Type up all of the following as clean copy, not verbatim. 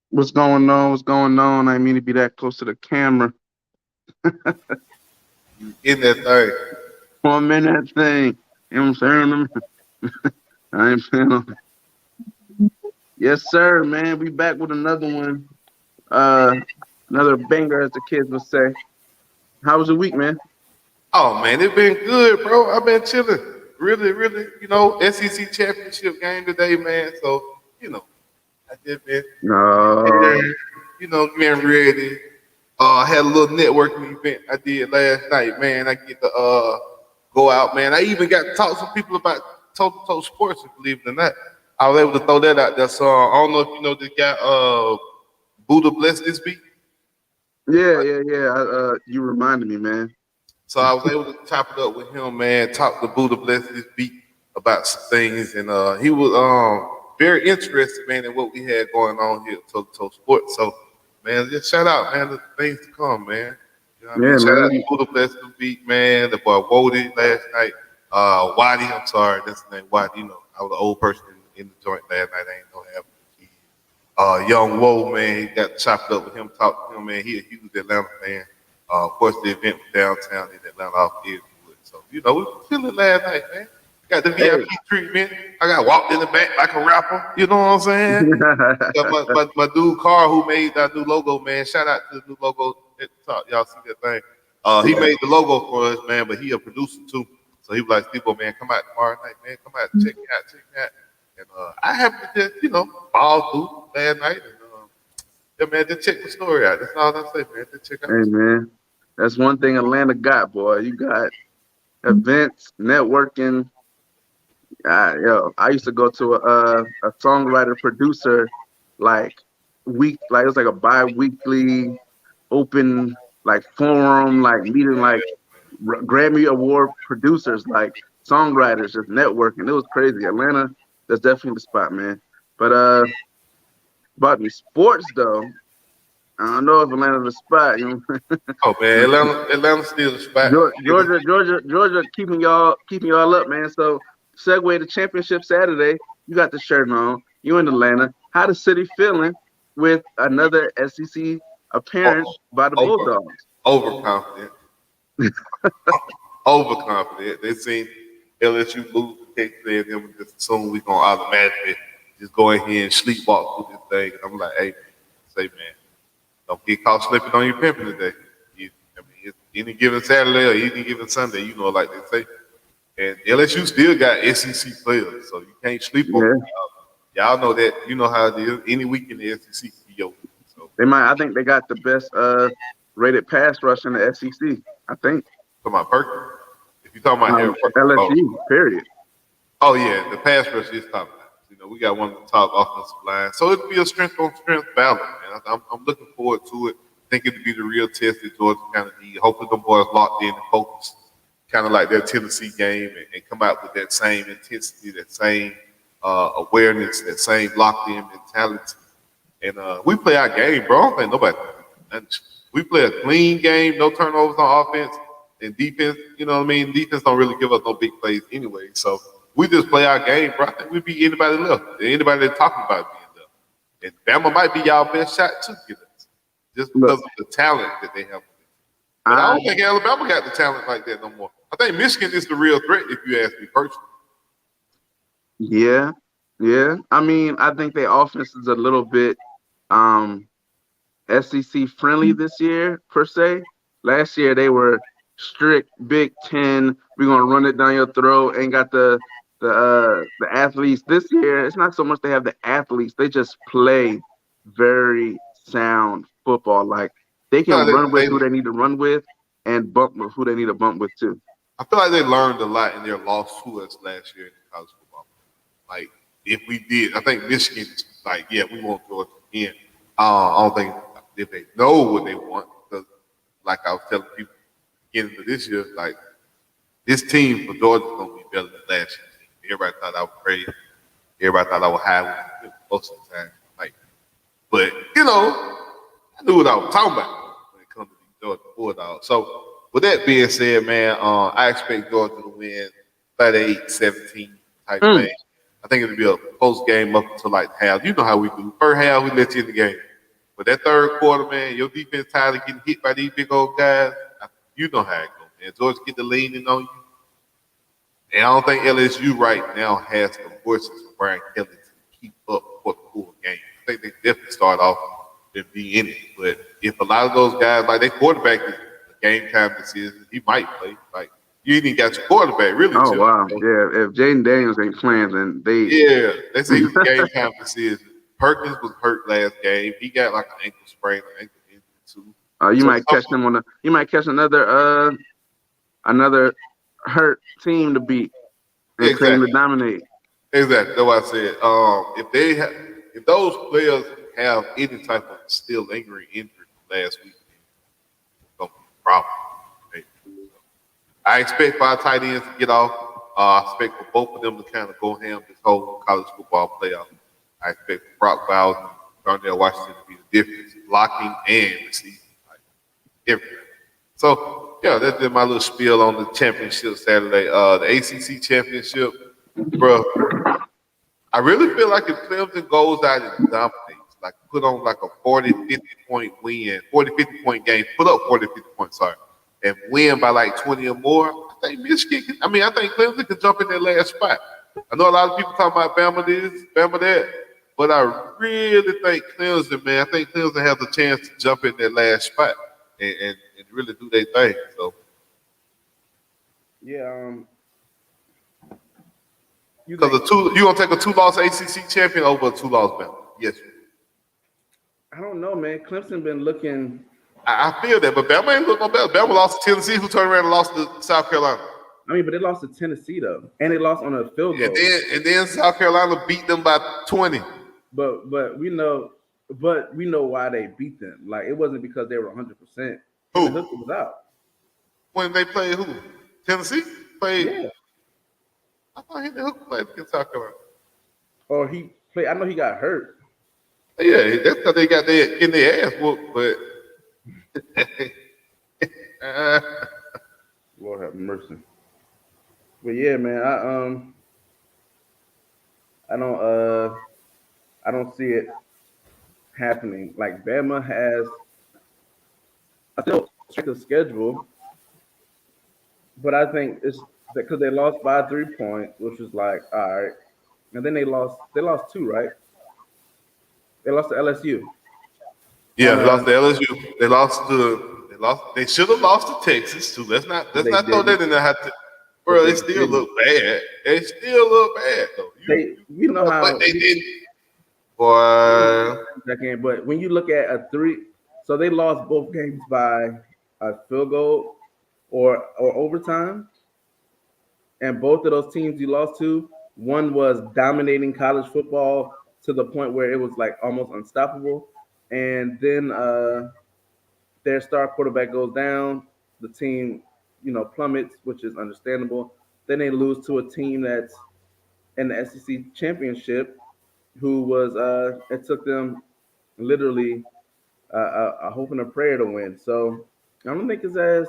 What's going on? What's going on? I didn't mean to be that close to the camera. In that thing. For a minute, that thing. You know what I'm saying? I ain't saying no. Yes, sir, man. We back with another one. Another banger, as the kids would say. How was your week, man? Oh man, it been good, bro. I've been chilling. Really, really, SEC championship game today, man. So, I just been No. here, getting ready. I had a little networking event I did last night, man. I get to go out, man. I even got to talk to some people about total sports, believe it or not. I was able to throw that out there. So I don't know if you know this guy, Buddha Bless this beat. Yeah. You reminded me, man. So I was able to chop it up with him, man. Talk to Buddha Bless this beat about some things, and he was very interested, man, in what we had going on here at Total Sports. So, man, just shout out, man, the things to come, man. You know what I mean? Shout out to Buddha Bless the beat, man. The boy Wody last night. Waddy, I'm sorry, that's the name. Waddy. I was an old person in the joint last night. I ain't no having Young Woe, man, he got chopped up with him, talked to him, man. He a huge Atlanta fan. Of course, the event was downtown in Atlanta off Edgewood. So, we were chilling last night, man. Got the VIP treatment. I got walked in the back like a rapper. You know what I'm saying? Got my dude Carl, who made that new logo, man. Shout out to the new logo at the top. Y'all see that thing? He made the logo for us, man, but he a producer too. So he was like, Steve, man, come out tomorrow night, man. Come out, check me out. And I happened to just, fall through last night. And, yeah, man, just check the story out. That's all I say, man. Just check out. Hey, man. That's one thing Atlanta got, boy. You got events, networking. I used to go to a songwriter producer like it was like a bi-weekly open like forum, like meeting like Grammy Award producers, like songwriters, just networking. It was crazy. Atlanta, that's definitely the spot, man. But about the sports though, I don't know if Atlanta's the spot. Oh man, Atlanta's still the spot. Georgia keeping y'all up, man. So segue to championship Saturday. You got the shirt on. You in Atlanta. How the city feeling with another SEC appearance by the Bulldogs? Overconfident. Overconfident. They seen LSU lose to Texas A&M and just assume we gonna automatically just go in here and sleepwalk through this thing. And I'm like, hey, man, don't get caught slipping on your pimping today. It's any given Saturday or any given Sunday, like they say. And LSU still got SEC players, so you can't sleep on them. Y'all know that. You know how it is. Any week in the SEC, so I think they got the best rated pass rush in the SEC. I think. Talking about Perkins. If you're talking about LSU, period. Oh yeah, the pass rush is top. We got one of the top offensive lines, so it'll be a strength on strength battle, man. I'm looking forward to it. I think it'll be the real test that Georgia kind of need. Hopefully, the boys locked in and focused, kind of like their Tennessee game, and come out with that same intensity, that same awareness, that same locked in mentality. And we play our game, bro. I don't think nobody. We play a clean game, no turnovers on offense, and defense. You know what I mean? Defense don't really give us no big plays anyway, so. We just play our game, bro. I think we beat anybody left. Anybody that's talking about being left. And Bama might be y'all best shot to get us. Just because of the talent that they have. But I don't think Alabama got the talent like that no more. I think Michigan is the real threat, if you ask me personally. Yeah. I mean, I think their offense is a little bit SEC friendly this year, per se. Last year they were strict Big Ten. We're gonna run it down your throat. Ain't got the athletes. This year, it's not so much they have the athletes. They just play very sound football. Like they can run with who they need to run with and bump with who they need to bump with too. I feel like they learned a lot in their loss to us last year in college football. Like if we did, I think Michigan like, yeah, we want Georgia again. I don't think if they know what they want, because like I was telling people beginning of this year, like this team for Georgia's gonna be better than last year's team. Everybody thought I was crazy. Everybody thought I was high most of the time. Like, but I knew what I was talking about when it comes to these Georgia Bulldogs. So with that being said, man, I expect Georgia to win 38-17 type Mm. thing. I think it'll be a close game up until like half. You know how we do. First half, we let you in the game. But that third quarter, man, your defense tired of getting hit by these big old guys. You know how it goes, man. Georgia get the leaning on you. And I don't think LSU right now has the forces for Brian Kelly to keep up for the full game. I think they definitely start off and be in it. But if a lot of those guys, like their quarterback is a game time decision, he might play. Like you ain't even got your quarterback really, Oh Chip. wow, So, yeah. If Jaden Daniels ain't playing, then they. yeah, they say he was a game time decision. Perkins was hurt last game. He got like an ankle sprain, an ankle injury too. You So might catch them on the. You might catch another hurt team to beat and claim to exactly. dominate. Exactly. That's what I said. If those players have any type of still lingering injury from last week, it's gonna be a problem. Okay? I expect our tight ends to get off. I expect for both of them to kind of go ham this whole college football playoff. I expect for Brock Bowers, Darnell Washington to be the difference, blocking and receiving, like everything. So yeah, that's just my little spiel on the championship Saturday. The ACC championship, bro. I really feel like if Clemson goes out and dominates, like put on like a 40, 50 point win, 40, 50 point game, put up 40, 50 points, sorry, and win by like 20 or more, I think Michigan can, I think Clemson can jump in that last spot. I know a lot of people talking about Bama this, Bama that, but I really think Clemson, man, I think Clemson has a chance to jump in that last spot and really do their thing. So, Yeah. You because think? you gonna take a two-loss ACC champion over a two-loss Bama? Yes. I don't know, man. Clemson been looking. I feel that, but Bama ain't look no better. Bama lost to Tennessee, who turned around and lost to South Carolina. I mean, but they lost to Tennessee though, and they lost on a field And goal. then South Carolina beat them by 20. But we know why they beat them. Like it wasn't because they were 100%. Hendon Who? Hooker was out. When they played who? Tennessee? Played Yeah. I thought he Hook played against South Carolina. Or he played. I know he got hurt. Yeah, that's because they got their in their ass whooped, but uh, Lord have mercy. But yeah, man, I don't I don't see it happening. Like Bama has I still check the schedule, but I think it's because they lost by 3 points, which was like all right, and then they lost two, right? They lost to LSU yeah, on they lost to LSU. They should have lost to Texas too. Let's they not throw that didn't, in there. but Bro, they they still didn't. look bad. They still look bad though. You know But how they didn't. Boy, second, but when you look at a three, so they lost both games by a field goal or overtime, and both of those teams you lost to, one was dominating college football to the point where it was like almost unstoppable, and then their star quarterback goes down, the team plummets, which is understandable. Then they lose to a team that's in the SEC championship, who was it took them literally a hope and a prayer to win. So I don't think it's as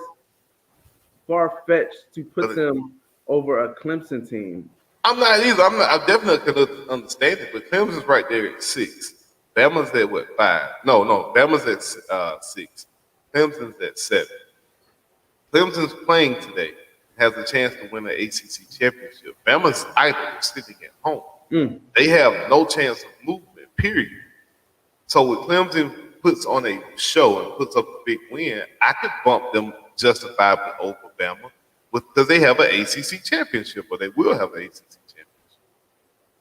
far fetched to put them over a Clemson team. I'm not either. I definitely could understand it, but Clemson's right there at 6. Bama's at what 5? No. Bama's at 6. Clemson's at 7. Clemson's playing today, has a chance to win the ACC championship. Bama's idle, sitting at home. Mm. They have no chance of movement. Period. So when Clemson puts on a show and puts up a big win, I could bump them justifiably over Bama because they have an ACC championship, or they will have an ACC championship.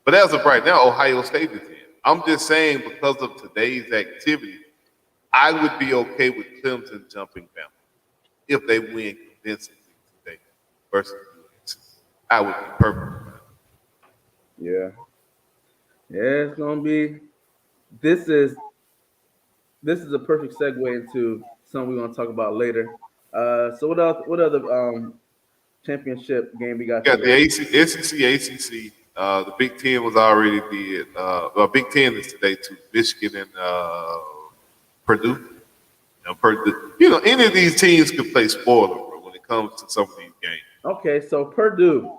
But as of right now, Ohio State is in. I'm just saying because of today's activity, I would be okay with Clemson jumping Bama if they win convincingly today versus UNC. I would be perfect. Yeah. Yeah, it's gonna be. This is this is a perfect segue into something we're gonna talk about later. So what else? What other championship game we got Got the today? SEC, ACC. The Big Ten was already did. Well, Big Ten is today too. Michigan and Purdue. Purdue. Any of these teams could play spoiler, bro, when it comes to some of these games. Okay, so Purdue,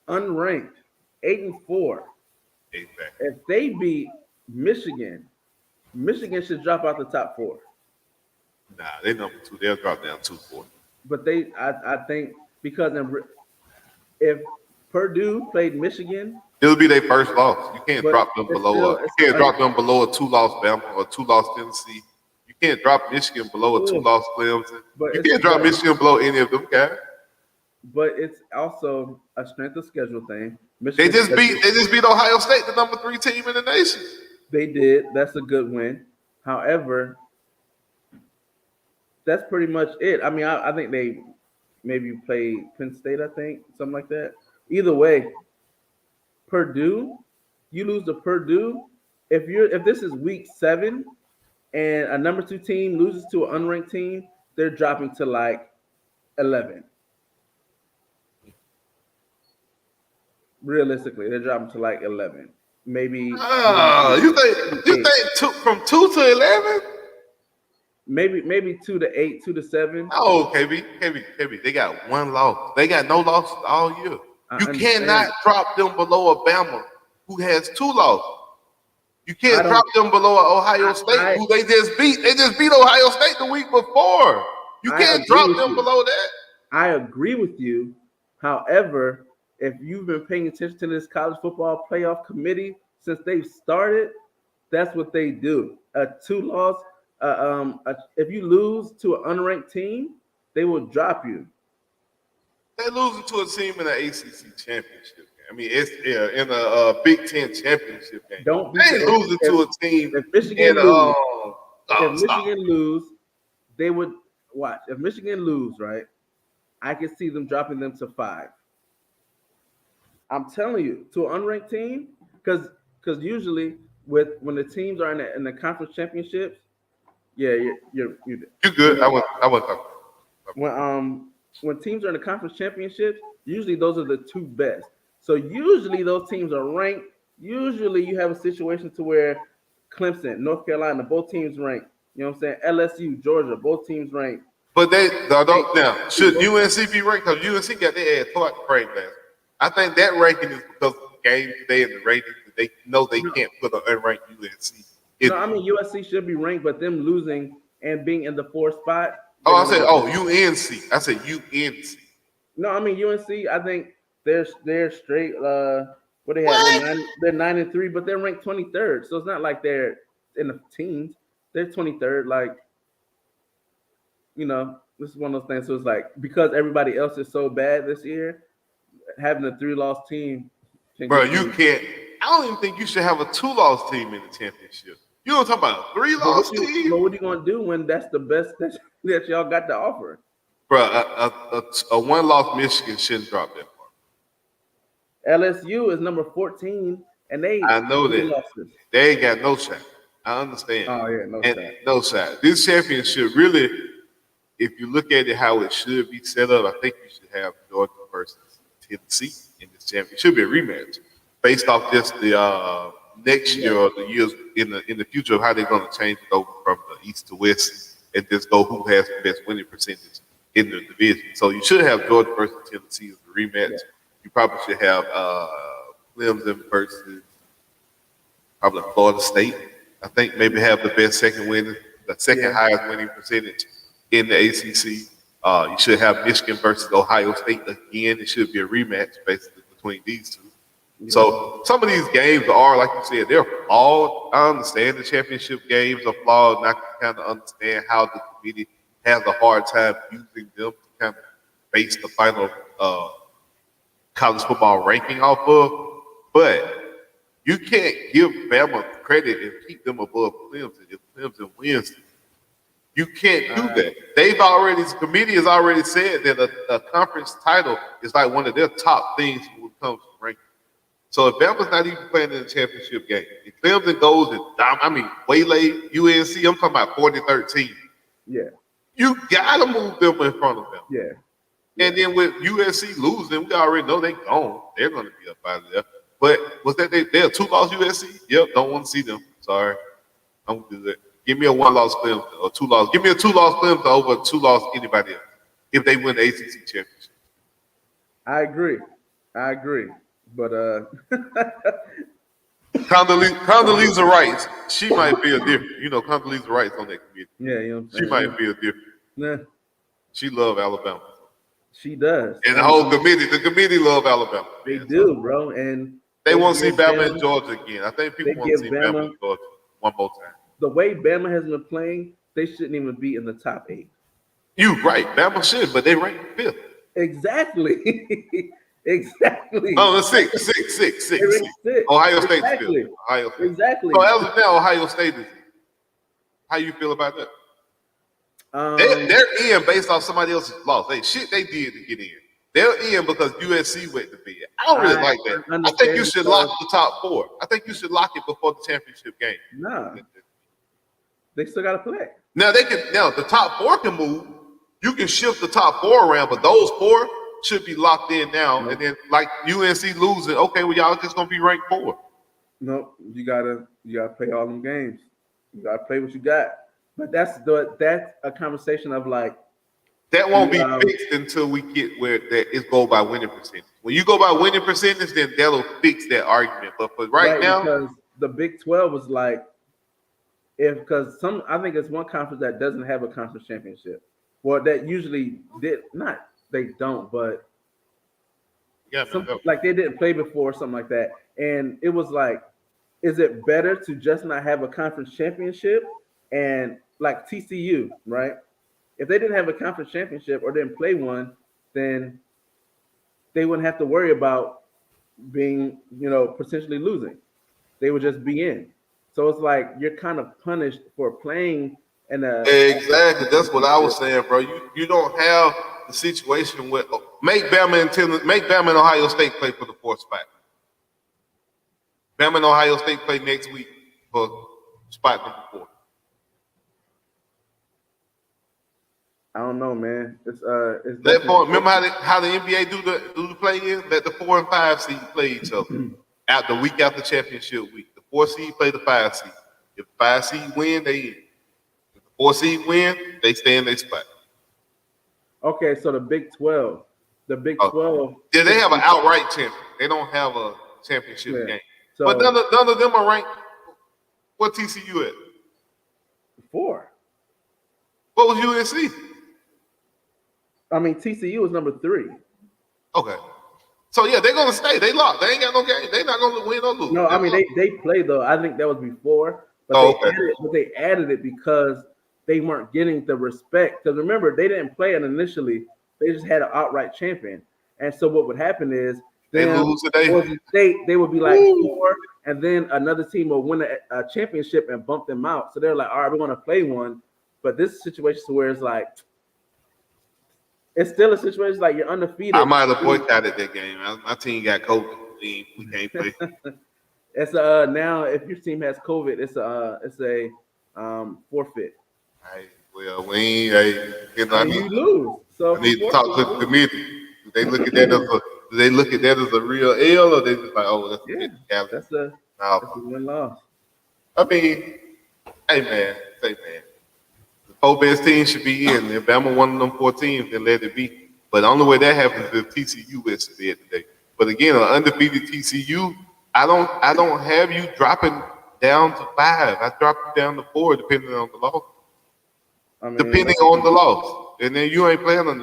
unranked, 8-4. Exactly. If they beat Michigan, Michigan should drop out the top four. Nah, they number two. They'll drop down 2-4. But I think because if Purdue played Michigan, It'll be their first loss. You can't but drop them it's below. still You it's can't un, drop them below a two-loss Bama or a two-loss Tennessee. You can't drop Michigan below a ugh, two-loss Clemson. but You it's can't drop Michigan below any of them guys. but it's also a strength of schedule thing. They Michigan just schedule, beat. They just beat Ohio State, the number 3 team in the nation. they did. That's a good win. However, that's pretty much it. I mean, I think they maybe played Penn State. I think something like that. Either way, Purdue, you lose to Purdue. If this is week 7 and a number 2 team loses to an unranked team, they're dropping to like 11. Realistically, they're dropping to like 11, You maybe think you 8, think from 2 to 11? maybe 2 to 8, 2 to 7. Oh, KB. They got one loss. They got no losses all year. I You understand. cannot drop them below a Bama who has 2 losses. You I can't drop don't. them below Ohio State, I who they just beat. They just beat Ohio State the week before. You I can't agree drop with them you. below that. I agree with you. However, if you've been paying attention to this college football playoff committee since they've started, that's what they do. A 2 loss, if you lose to an unranked team, they will drop you. They losing to a team in the ACC championship game. I mean, it's in a Big Ten championship game. Don't be They ain't losing to a team if Michigan in lose. If stop. Michigan lose, they would watch. If Michigan lose, right, I can see them dropping them to 5. I'm telling you, to an unranked team, because usually with when the teams are in the conference championships, yeah, You you good? know I wasn't talking. when teams are in the conference championships, usually those are the 2 best. So usually those teams are ranked. Usually you have a situation to where Clemson, North Carolina, both teams ranked. You know what I'm saying? LSU, Georgia, both teams ranked. But they State, don't now. Should both UNC be ranked? Because UNC got their ass taught to frame last. I think that ranking is because of the game today and the ratings. They know they no, can't put an unranked UNC. no, I mean USC should be ranked, but them losing and being in the 4th spot, they're Oh, I gonna said, be oh, UNC. I said UNC. no. I mean UNC. I think they're straight. What they have? What? They're 9-3, but they're ranked 23rd. So it's not like they're in the teens. They're 23rd. Like this is one of those things. So it's like because everybody else is so bad this year, having a 3-loss team can Bro, get you you. can't. I don't even think you should have a 2-loss team in the championship. You don't talk about a three But loss team, what you gonna do when that's the best that y'all got to offer? bro. A 1-loss Michigan shouldn't drop that far. LSU is number 14, and they I know 3 losses. they ain't got no shot. I understand, Oh yeah, no and shot. no shot. This championship really, if you look at it how it should be set up, I think you should have Georgia versus Tennessee in this championship. It should be a rematch based off just the next Yeah, year or the years in the future of how they're going to change it over from the east to west and just go who has the best winning percentage in the division. So you should have Georgia versus Tennessee as the rematch. yeah, You probably should have Clemson versus probably Florida State. I think maybe have the second yeah. highest winning percentage in the ACC. You should have Michigan versus Ohio State again. It should be a rematch basically between these two. Yeah. So some of these games are, like you said, they're flawed. I understand the championship games are flawed, and I can kind of understand how the committee has a hard time using them to kind of base the final college football ranking off of. But you can't give Bama credit and keep them above Clemson if Clemson wins. You can't do that. The committee has already said that a conference title is like one of their top things when it comes to ranking. So if Bama's not even playing in the championship game, if Clemson goes and waylay UNC, I'm talking about 40-13. Yeah. You gotta move them in front of them. Yeah. And then with USC losing, we already know they gone. They're gonna be up out of there. But was that they're 2-loss USC? Yep, don't want to see them. Sorry. Don't do that. Give me a 1-loss Clemson or 2-loss. Give me a 2-loss Clemson over a 2-loss anybody else if they win the ACC championship. I agree. But Condoleezza Rice, she might feel different. You know, Condoleezza Rice on that committee. yeah, you know what I'm She saying? might feel different. Nah, She love Alabama. she does. And the committee love Alabama. They do, bro. And They want to see Bama and Georgia again. I think people they want to see give Bama Bama- and Georgia one more time. the way Bama has been playing, they shouldn't even be in the top 8. You right. Bama should, but they ranked 5th. Exactly. Exactly. Oh, it's six. They ranked 6. Ohio State's Exactly. 5th. Ohio State. Exactly. So as of now, Ohio State is. How you feel about that? They're in based off somebody else's loss. They did to get in. They're in because USC went to bid. I don't really like that. I think you should lock the top 4. I think you should lock it before the championship game. Nah. They still got to play. Now the top 4 can move. You can shift the top 4 around, but those 4 should be locked in now. Nope. And then like UNC losing, okay, well y'all just gonna be ranked 4. No, you gotta play all them games. You gotta play what you got. But that's a conversation of like that won't be fixed until we get where that is go by winning percentage. When you go by winning percentage, then that'll fix that argument. But for right now, because the Big 12 was like I think it's one conference that doesn't have a conference championship. Well, that usually they don't, but like they didn't play before, something like that. And it was like, is it better to just not have a conference championship? And like TCU, right? If they didn't have a conference championship or didn't play one, then they wouldn't have to worry about being, potentially losing. They would just be in. So it's like you're kind of punished for playing in a exactly. That's what I was saying, bro. You don't have the situation where make Bama and Ohio State play for the 4th spot. Bama and Ohio State play next week for spot number 4. I don't know, man. It's remember how the NBA do the play-in? Let the 4 and 5 seed play each other out the week after championship week. The 4 seed play the 5 seed. If the 5 seed win, they in. If the 4 seed win, they stay in their spot. Okay, so the Big 12. The Big 12. Yeah, they have an outright champion. They don't have a championship game. So, but none of them are ranked. What TCU at? 4. What was UNC? I mean, TCU is number 3. Okay. So yeah, they're gonna stay. They locked. They ain't got no game. They're not gonna win or lose. No, I mean they play though. I think that was before, but they added it because they weren't getting the respect. Because remember, they didn't play it initially. They just had an outright champion. And so what would happen is they lose today. They would be like 4, and then another team will win a championship and bump them out. So they're like, all right, we're going to play one. But this situation where it's like, it's still a situation like you're undefeated. I might have boycotted that game. My team got COVID. We can't play. It's now if your team has COVID, it's a forfeit. Well, we ain't. You lose. So I need to talk to the committee. Do they look at that as a real L, or they just like, oh, that's a win loss. I mean, hey man, the 4 best teams should be in. If Bama one of them 4 teams, then let it be. But the only way that happens is if TCU is there today. But again, an undefeated TCU, I don't have you dropping down to 5. I drop you down to 4 depending on the loss. Depending on the loss. And then you ain't playing on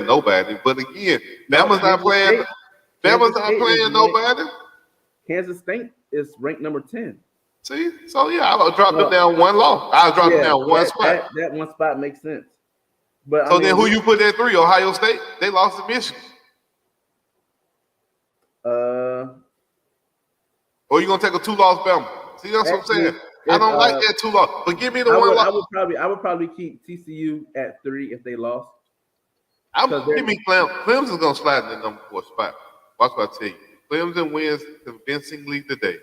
nobody. But again, Bama's not playing nobody. Kansas State is ranked number 10. See? So yeah, I'll drop it down 1 loss. I'll drop it down 1 spot. That 1 spot makes sense. But so then who you put at 3? Ohio State? They lost to Michigan. Or you gonna take a 2-loss Bama? See, that's what I'm saying. I don't like that 2-loss. But give me the 1 loss. I would probably keep TCU at 3 if they lost. Give me Clemson's gonna slide in the number 4 spot. Watch what I tell you. Clemson wins convincingly today,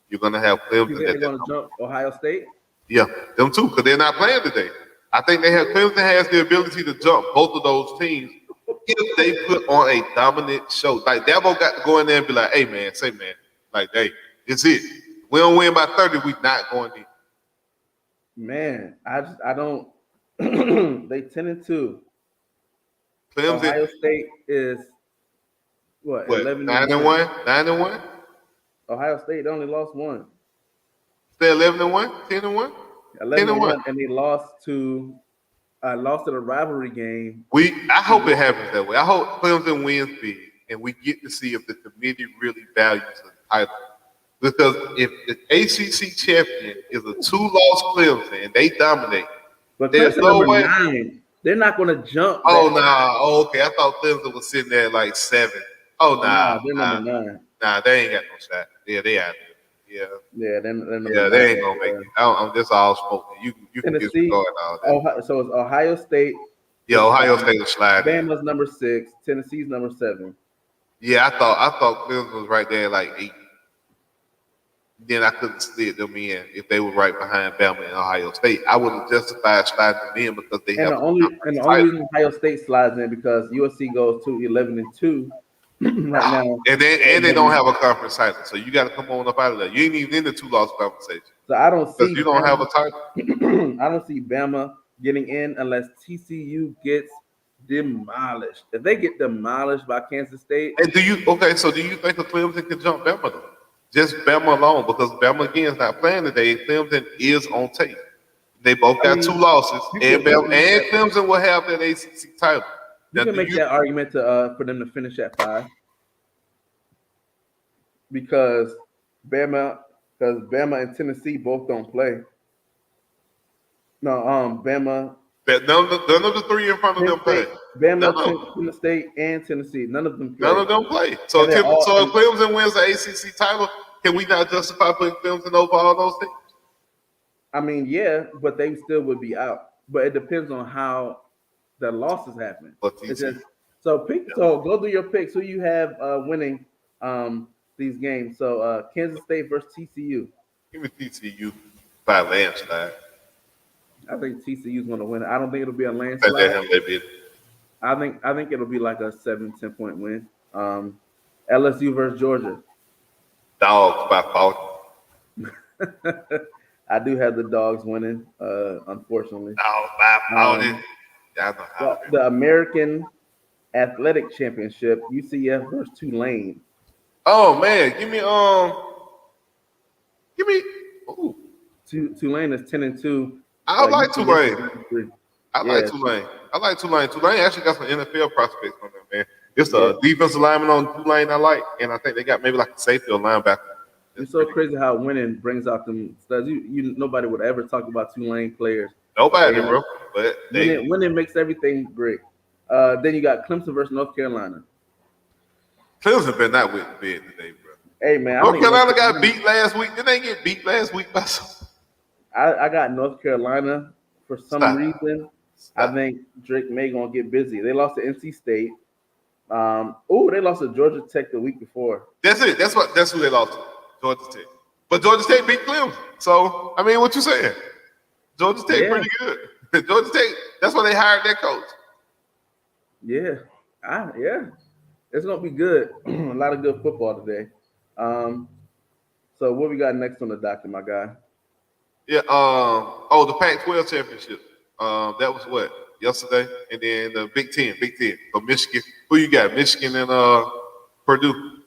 you're gonna have You Clemson think at they're that going to number. jump Ohio State? Yeah, them too, because they're not playing today. I think they have Clemson has the ability to jump both of those teams if they put on a dominant show. Like Dabo got to go in there and be like, "Hey man, say man, like hey, it's it. We don't win by 30, we not going in." Man, I don't. They 10-2. Clemson, Ohio State is what what 11 and 9 and one. 1, 9 and 1, Ohio State only lost one. stay 11 and 1, 10 and 1, 10 11 and and 1. one, and they lost to the rivalry game. I hope it happens that way. I hope Clemson wins big, and we get to see if the committee really values the title. Because if the ACC champion is a two-loss Clemson and they dominate, But there's Clemson no number way. 9, they're not going to jump Oh that. nah. Oh okay. I thought Clemson was sitting there at like 7. Oh Nah, nah, they're number 9. They ain't got no shot. Yeah, they out there. Yeah, Yeah, they're number yeah, 9. they ain't gonna make it. I'm just all smoking. You can Tennessee, disregard all that. So it's Ohio State. Yeah, Is Ohio 5. State will slide in. Bama's number 6. Tennessee's number 7. Yeah, I thought Clemson was right there at like 8. Then I couldn't slid them in if they were right behind Bama and Ohio State. I would have justified sliding them in because they And have the a only conference title. reason Ohio State slides in because USC goes to 11-2 right now. And they don't have a conference title, so you got to come on up out of there. You ain't even in the two-loss conversation So I don't because see you don't have a Bama, title. I don't see Bama getting in unless TCU gets demolished. If they get demolished by Kansas State, And do you think a Clemson can jump Bama though? Just Bama alone, because Bama again is not playing today. Clemson is on tape. They both I got mean, 2 losses, you and can, you Bama can make and that, Clemson will have that ACC title. you Now, can do make you? that argument to for them to finish at 5 because Bama Bama and Tennessee both don't play. No, Bama, That none of the 3 in front of Penn them play. State, Bama, None of them. Penn State, and Tennessee. None of them None play, of them play. So, and they're all. so if Clemson wins the ACC title, can we not justify putting Clemson over all those teams? I mean, yeah, but they still would be out. But it depends on how the losses happen. But It's TCU, just so pick. So go through your picks. Who you have winning these games? So Kansas State versus TCU. give me TCU by landslide. I think TCU is going to win. I don't think it'll be a Let landslide. them they be. I think it'll be like a 7-10 point win. LSU versus Georgia. Dogs by 40. I do have the dogs winning, unfortunately. Dogs by 40. Um, Y'all know how it is. the American Athletic Championship, UCF versus Tulane. Oh man, give me. Ooh, Tulane is 10-2. I like UCF Tulane. is 9-3. I Yeah, like Tulane. I like Tulane. Tulane actually got some NFL prospects on them, man. It's yeah. a defensive lineman on Tulane I like, and I think they got maybe like a safety or linebacker. It's so crazy how winning brings out them studs. Nobody would ever talk about Tulane players. Nobody, And bro. But they winning makes everything great. Then you got Clemson versus North Carolina. Clemson been not with bid today, bro. Hey man, I North think Carolina got beat last week. Didn't they get beat last week by some? I got North Carolina for some Stop. reason. I Stop. think Drake May gonna get busy. They lost to NC State. They lost to Georgia Tech the week before. That's it. That's who they lost to. Georgia Tech. But Georgia Tech beat Clemson. So I mean, what you saying? Georgia Tech Yeah. pretty good. Georgia Tech. That's why they hired that coach. Yeah, it's gonna be good. A lot of good football today. So what we got next on the docket, my guy? Yeah. The Pac-12 championship. That was what yesterday, and then the Big Ten. So Michigan. Who you got? Michigan and Purdue.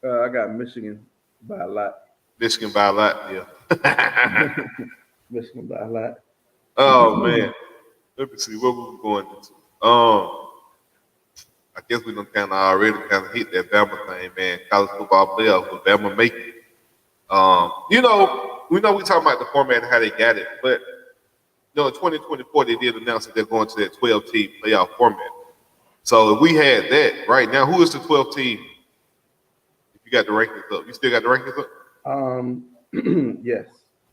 I got Michigan by a lot. Michigan by a lot. Yeah. Michigan by a lot. Oh man. Let me see what we were going into. I guess we done kind of already kind of hit that Bama thing, man. College football playoffs with Bama make it. We know we talking about the format and how they got it, but in 2024 they did announce that they're going to that 12-team playoff format. So if we had that right now, who is the 12th team? If you got the rankings up, you still got the rankings up? Yes.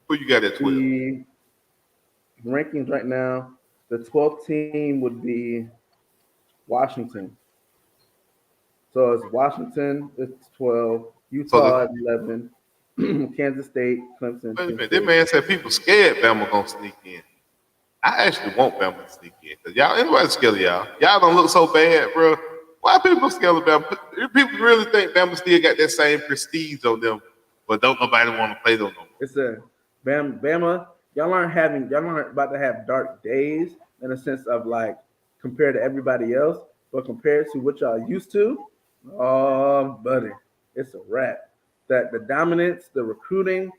Who you got at 12? The rankings right now, the 12th team would be Washington. So it's Washington, it's 12, So Utah at 11, Kansas State, Clemson, wait a Penn minute, this State. man said people scared Bama gonna sneak in. I actually want Bama to sneak in because y'all, anybody scared of y'all? Y'all don't look so bad, bro. Why people scared of Bama? People really think Bama still got that same prestige on them, but don't nobody want to play them no more. It's a Bama. Y'all aren't about to have dark days in a sense of like compared to everybody else, but compared to what y'all used to, oh buddy, it's a wrap. That the dominance, the recruiting,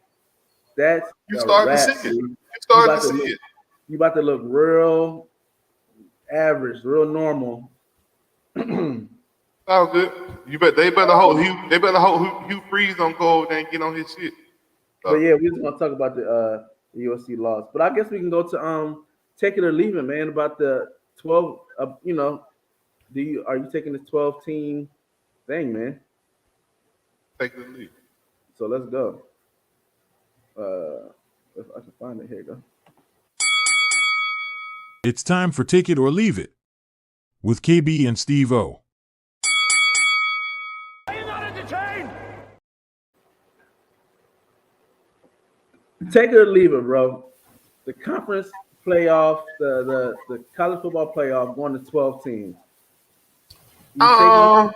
that's You a starting to wrap. see it. B. You You starting to about to see look, it. you about to look real average, real normal. But Sounds good. You bet they better hope Hugh Freeze don't go over there and get on his shit. So, yeah, we're just gonna talk about the USC loss. But I guess we can go to take it or leave it, man. About the 12. Are you taking this 12 team thing, man? take the lead. So let's go. If I can find it, here you go. It's time for Take It or Leave It with KB and Steve O. Take it or leave it, bro. The conference playoff, the college football playoff, going to 12 teams. You taking it? Um,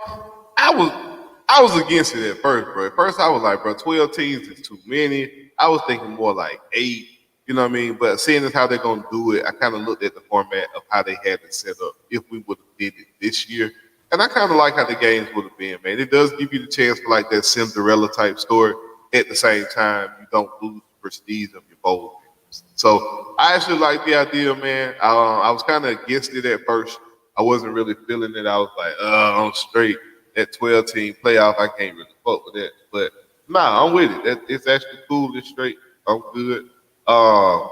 I was against it at first, bro. At first, I was like, bro, 12 teams is too many. I was thinking more like 8. You know what I mean? But seeing as how they're gonna do it, I kind of looked at the format of how they had it set up. If we would have did it this year, and I kind of like how the games would have been, man. It does give you the chance for like that Cinderella type story. At the same time, you don't lose the prestige of your bowl games. So I actually like the idea, man. I was kind of against it at first. I wasn't really feeling it. I was like, I'm straight. That 12 team playoff, I can't really fuck with that. But nah, I'm with it. It's actually cool. It's straight. I'm good. Um,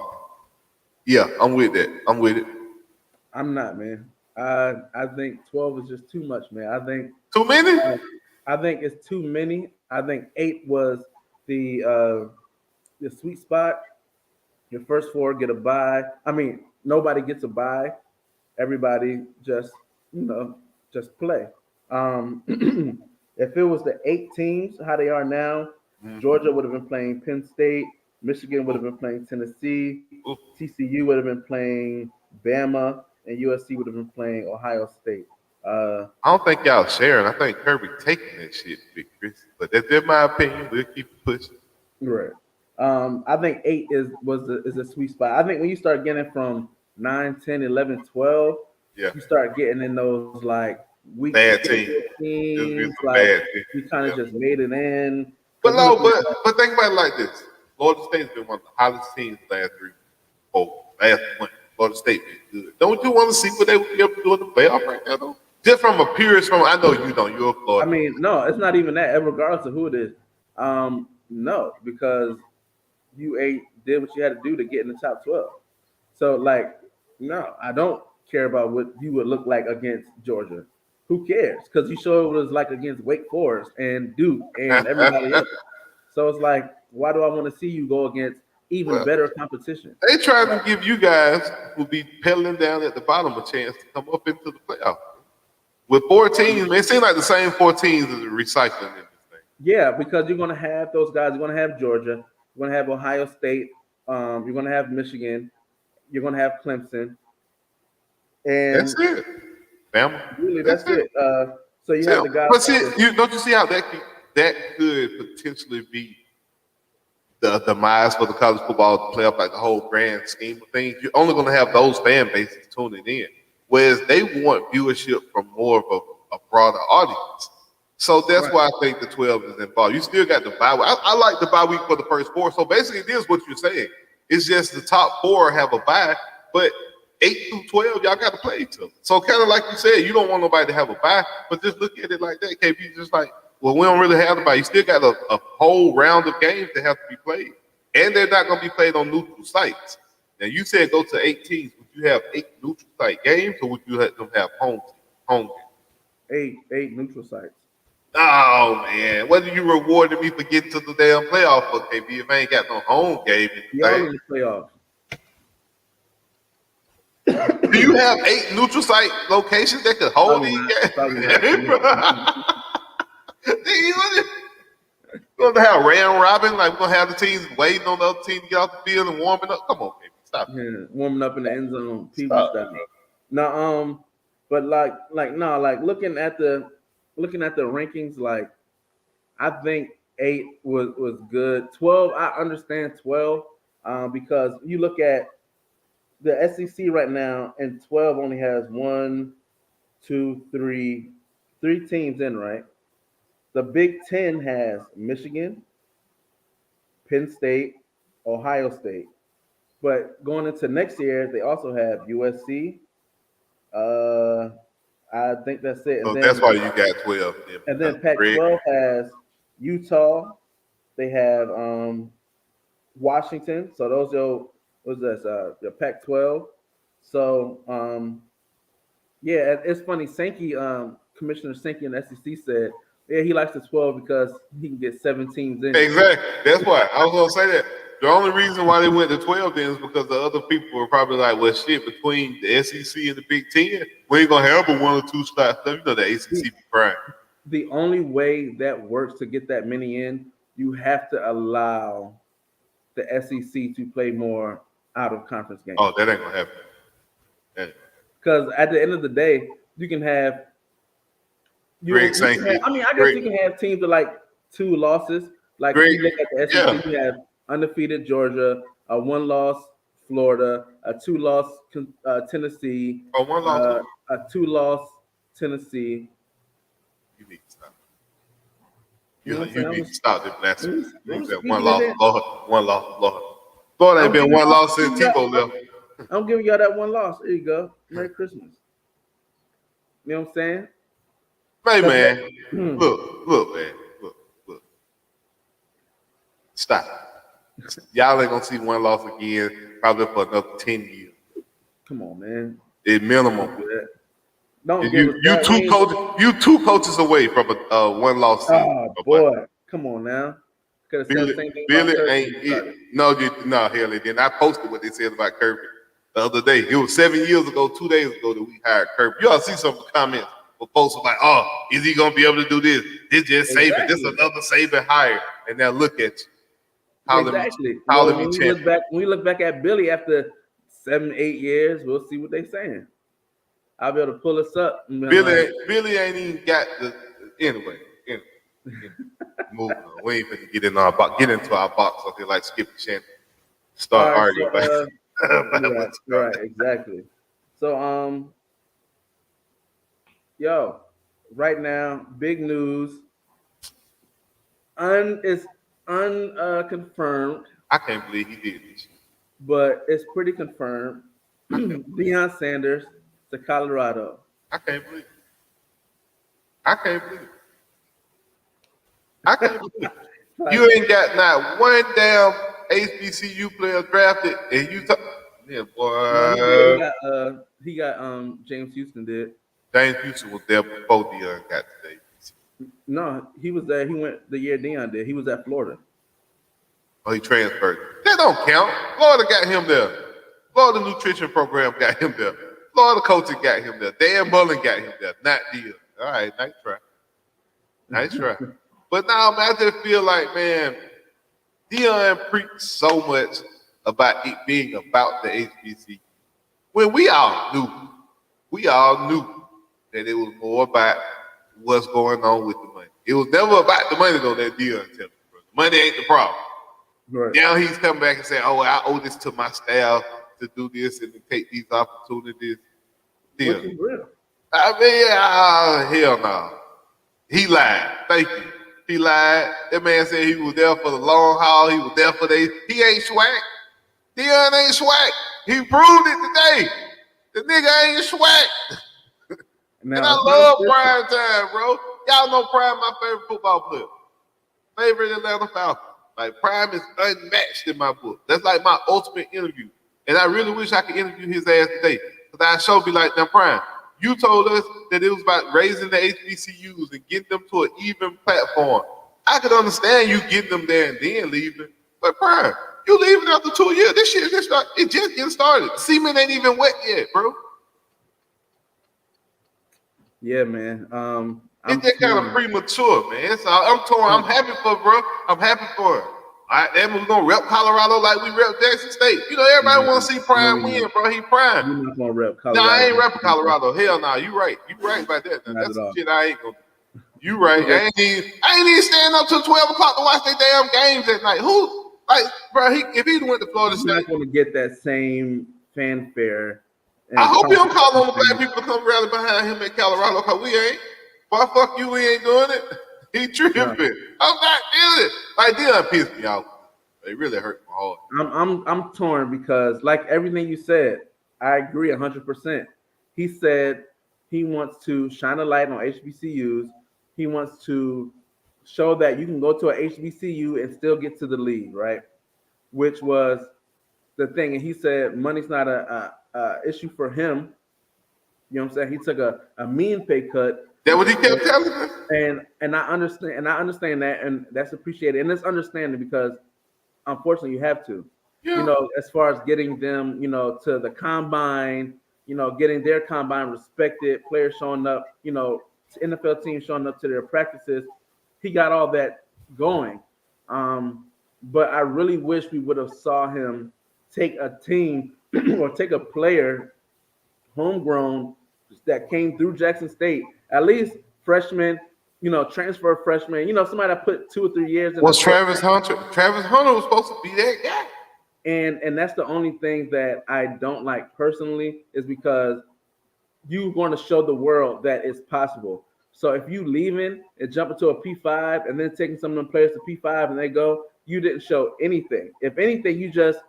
yeah, I'm with that. I'm with it. I'm not, man. I think 12 is just too much, man. Too many? I think it's too many. I think 8 was the sweet spot. Your first 4 get a bye. I mean, nobody gets a bye. Everybody just just play. Um, if it was the 8 teams, how they are now, Mhm. Georgia would have been playing Penn State, Michigan would have been playing Tennessee, Ooh, TCU would have been playing Bama, and USC would have been playing Ohio State. Uh, I don't think y'all sharing. I think Kirby taking that shit, Big Chris. But that's in my opinion. We'll keep it pushing. right. I think 8 is a sweet spot. I think when you start getting from 9, 10, 11, 12, Yeah, you start getting in those like weak bad team. schedule There's been teams, some like bad teams. we kind Yeah. of just made it in. But Because you're no, looking but at but think about it like this. Florida State's been one of the hottest teams the last 3 4 last month. Florida State been good. Don't you want to see what they would be able to do in the playoff right now though? Just from a purist from I know you don't, you're a I Florida. mean, no, it's not even that, regardless of who it is. No, because you did what you had to do to get in the top 12. So, like, no, I don't care about what you would look like against Georgia. Who cares? Because you showed it was like against Wake Forest and Duke and everybody else. So it's like, why do I want to see you go against even Well, better competition? they trying Like, to give you guys who be pedaling down at the bottom a chance to come up into the playoff. With 14, man, it seems like the same 14s is recycling in this thing. yeah, because you're gonna have those guys. You're gonna have Georgia. You're gonna have Ohio State. You're gonna have Michigan. You're gonna have Clemson, That's and it. Bama. really, That's that's it. it. So you See, have the guys but like see, this. you don't you see how that could potentially be the demise for the college football playoff, like the whole grand scheme of things. You're only going to have those fan bases tuning in, whereas they want viewership from more of a broader audience. So that's Right. why I think the 12 is involved. You still got the bye week. I like the bye week for the first 4. So basically, it is what you're saying. It's just the top 4 have a bye, but 8 through 12, y'all got to play each other. So kind of like you said, you don't want nobody to have a bye, but just look at it like that. KB, just like, well, we don't really have the bye. You still got a whole round of games that have to be played, and they're not going to be played on neutral sites. Now you said go to 8 teams. Would you have 8 neutral site games, or would you let them have home games? Eight neutral sites. Oh man, what are you rewarding me for getting to the damn playoff for, KB? If I ain't got no home game in We the all thing. in the playoffs. Do you have 8 neutral site locations that could hold these Probably games? not. We're gonna have round robin, like we're gonna have the teams waiting on the other team to get off the field and warming up. Come on, baby, stop it. Yeah, warming up in the end zone, PB Stop, style. bro. No, but no, like looking at the rankings, like I think 8 was good. 12, I understand 12, because you look at the SEC right now, and 12 only has one, two, three teams in, right? The Big Ten has Michigan, Penn State, Ohio State. But going into next year, they also have USC. Uh, I think that's it. So that's why you got 12. Then, And because then Greg, Pac-12 has Utah. They have Washington. So those are what's this? The Pac-12. So yeah, it's funny. Sankey, Commissioner Sankey in the SEC said, yeah, he likes the 12 because he can get 7 teams in. exactly. That's why I was gonna say that. The only reason why they went to 12 then is because the other people were probably like, well, shit, between the SEC and the Big Ten, we ain't gonna have but 1 or 2 spots. You know, the ACC be prime. The only way that works to get that many in, you have to allow the SEC to play more out of conference games. Oh, that ain't gonna happen. That- Because at the end of the day, you can have Greg Sankey. I mean, I guess Greg- you can have teams with like 2 losses. Like Greg- if you look at the SEC, you have undefeated Georgia, a 1-loss Florida, a 2-loss Tennessee, Oh, 1 loss. a 2-loss Tennessee. You need to stop. You know what I'm You saying? need to stop this blasphemy. I'm You said speaking 1 loss, it in. Lord. 1 loss, Lord. Lord ain't been 1 loss since Tebow left. I'm giving y'all that 1 loss. There you go. Merry Christmas. You know what I'm saying? Hey man, look, man, look. Stop. Y'all ain't gonna see 1 loss again, probably for another 10 years. Come on, man. At minimum. Don't And give us that. you 2 coaches away from a 1 loss season. Oh boy, come on now. Could have said the same thing Billy about ain't Kirby. it. No, hell, it didn't. I posted what they said about Kirby the other day. It was 7 years ago, 2 days ago that we hired Kirby. You all see some of the comments where folks were like, "Oh, is he gonna be able to do this? This just Saban. This another Saban hire." And now look at you. Exactly. Holler When me we look back at Billy after 7, 8 years, we'll see what they're saying. I'll be able to pull us up. And be like, Billy ain't even got the anyway. Moving on. We ain't finna get into our box okay, like Skip and Shannon. Start all right, arguing. right, exactly. So yo, right now, big news. It's unconfirmed, I can't believe he did this. but it's pretty confirmed. Deion Sanders to Colorado. I can't believe it. I can't believe it. I can't believe it. You ain't got not one damn HBCU player drafted, and you talk. Yeah, boy. He got James Houston did. James Houston was there before Deion got to the HBCU. No, he was there. He went the year Deion did. He was at Florida. Oh, he transferred. That don't count. Florida got him there. Florida nutrition program got him there. Florida coaching got him there. Dan Mullen got him there. Not Deion. All right, nice try. Nice try. But now, man, I just feel like, man, Deion preached so much about it being about the HBC. When we all knew that it was more about what's going on with the money. It was never about the money, though, that Deion tell me, bro. The money ain't the problem. Right. Now he's coming back and saying, oh, I owe this to my staff to do this and to take these opportunities. Which is real. I mean, hell no. He lied. Thank you. He lied. That man said he was there for the long haul. He was there for he ain't swag. Deion ain't swag. He proved it today. The nigga ain't swag. Now, And I love Prime Time, bro. Y'all know Prime my favorite football player. Favorite Atlanta Falcons. Like, Prime is unmatched in my book. That's like my ultimate interview. And I really wish I could interview his ass today. Because I show be like, now, Prime, you told us that it was about raising the HBCUs and getting them to an even platform. I could understand you getting them there and then leaving. But Prime, You leaving after 2 years. This shit just getting started. Semen ain't even wet yet, bro. Yeah, man. It's just kind of premature, man. So I'm torn. I'm happy for it, bro. I'm happy for it. All right, then we're gonna rep Colorado like we rep Jackson State. You know, everybody want to see Prime win, bro. He Prime. You're not gonna rep Colorado. Nah, I ain't repping Colorado. Hell no, you right. You right about that. That's some shit I ain't gonna do. You right. I ain't even staying up till 12 o'clock to watch their damn games at night. Who, like, bro? If he went to Florida State, not gonna get that same fanfare. I hope he don't call on the black people to come rally behind him at Colorado, because we ain't. Why fuck you? We ain't doing it. He tripping. I'm not doing it. Like, they done pissed me off. They really hurt my heart. I'm torn because, like everything you said, I agree 100%. He said he wants to shine a light on HBCUs. He wants to show that you can go to a HBCU and still get to the league, right? Which was the thing. And he said money's not a issue for him. You know what I'm saying? He took a mean pay cut. That what he kept telling me. And I understand that, and that's appreciated. And it's understanding because unfortunately you have to. Yeah. You know, as far as getting them, you know, to the combine, you know, getting their combine respected, players showing up, you know, NFL teams showing up to their practices. He got all that going. But I really wish we would have saw him take a team or take a player homegrown that came through Jackson State, at least freshman, you know, transfer freshman, you know, somebody that put 2 or 3 years in. Was Travis Hunter? Travis Hunter was supposed to be that guy. And that's the only thing that I don't like personally, is because you're going to show the world that it's possible. So if you leaving and jumping to a P5 and then taking some of them players to P5 and they go, you didn't show anything. If anything, you just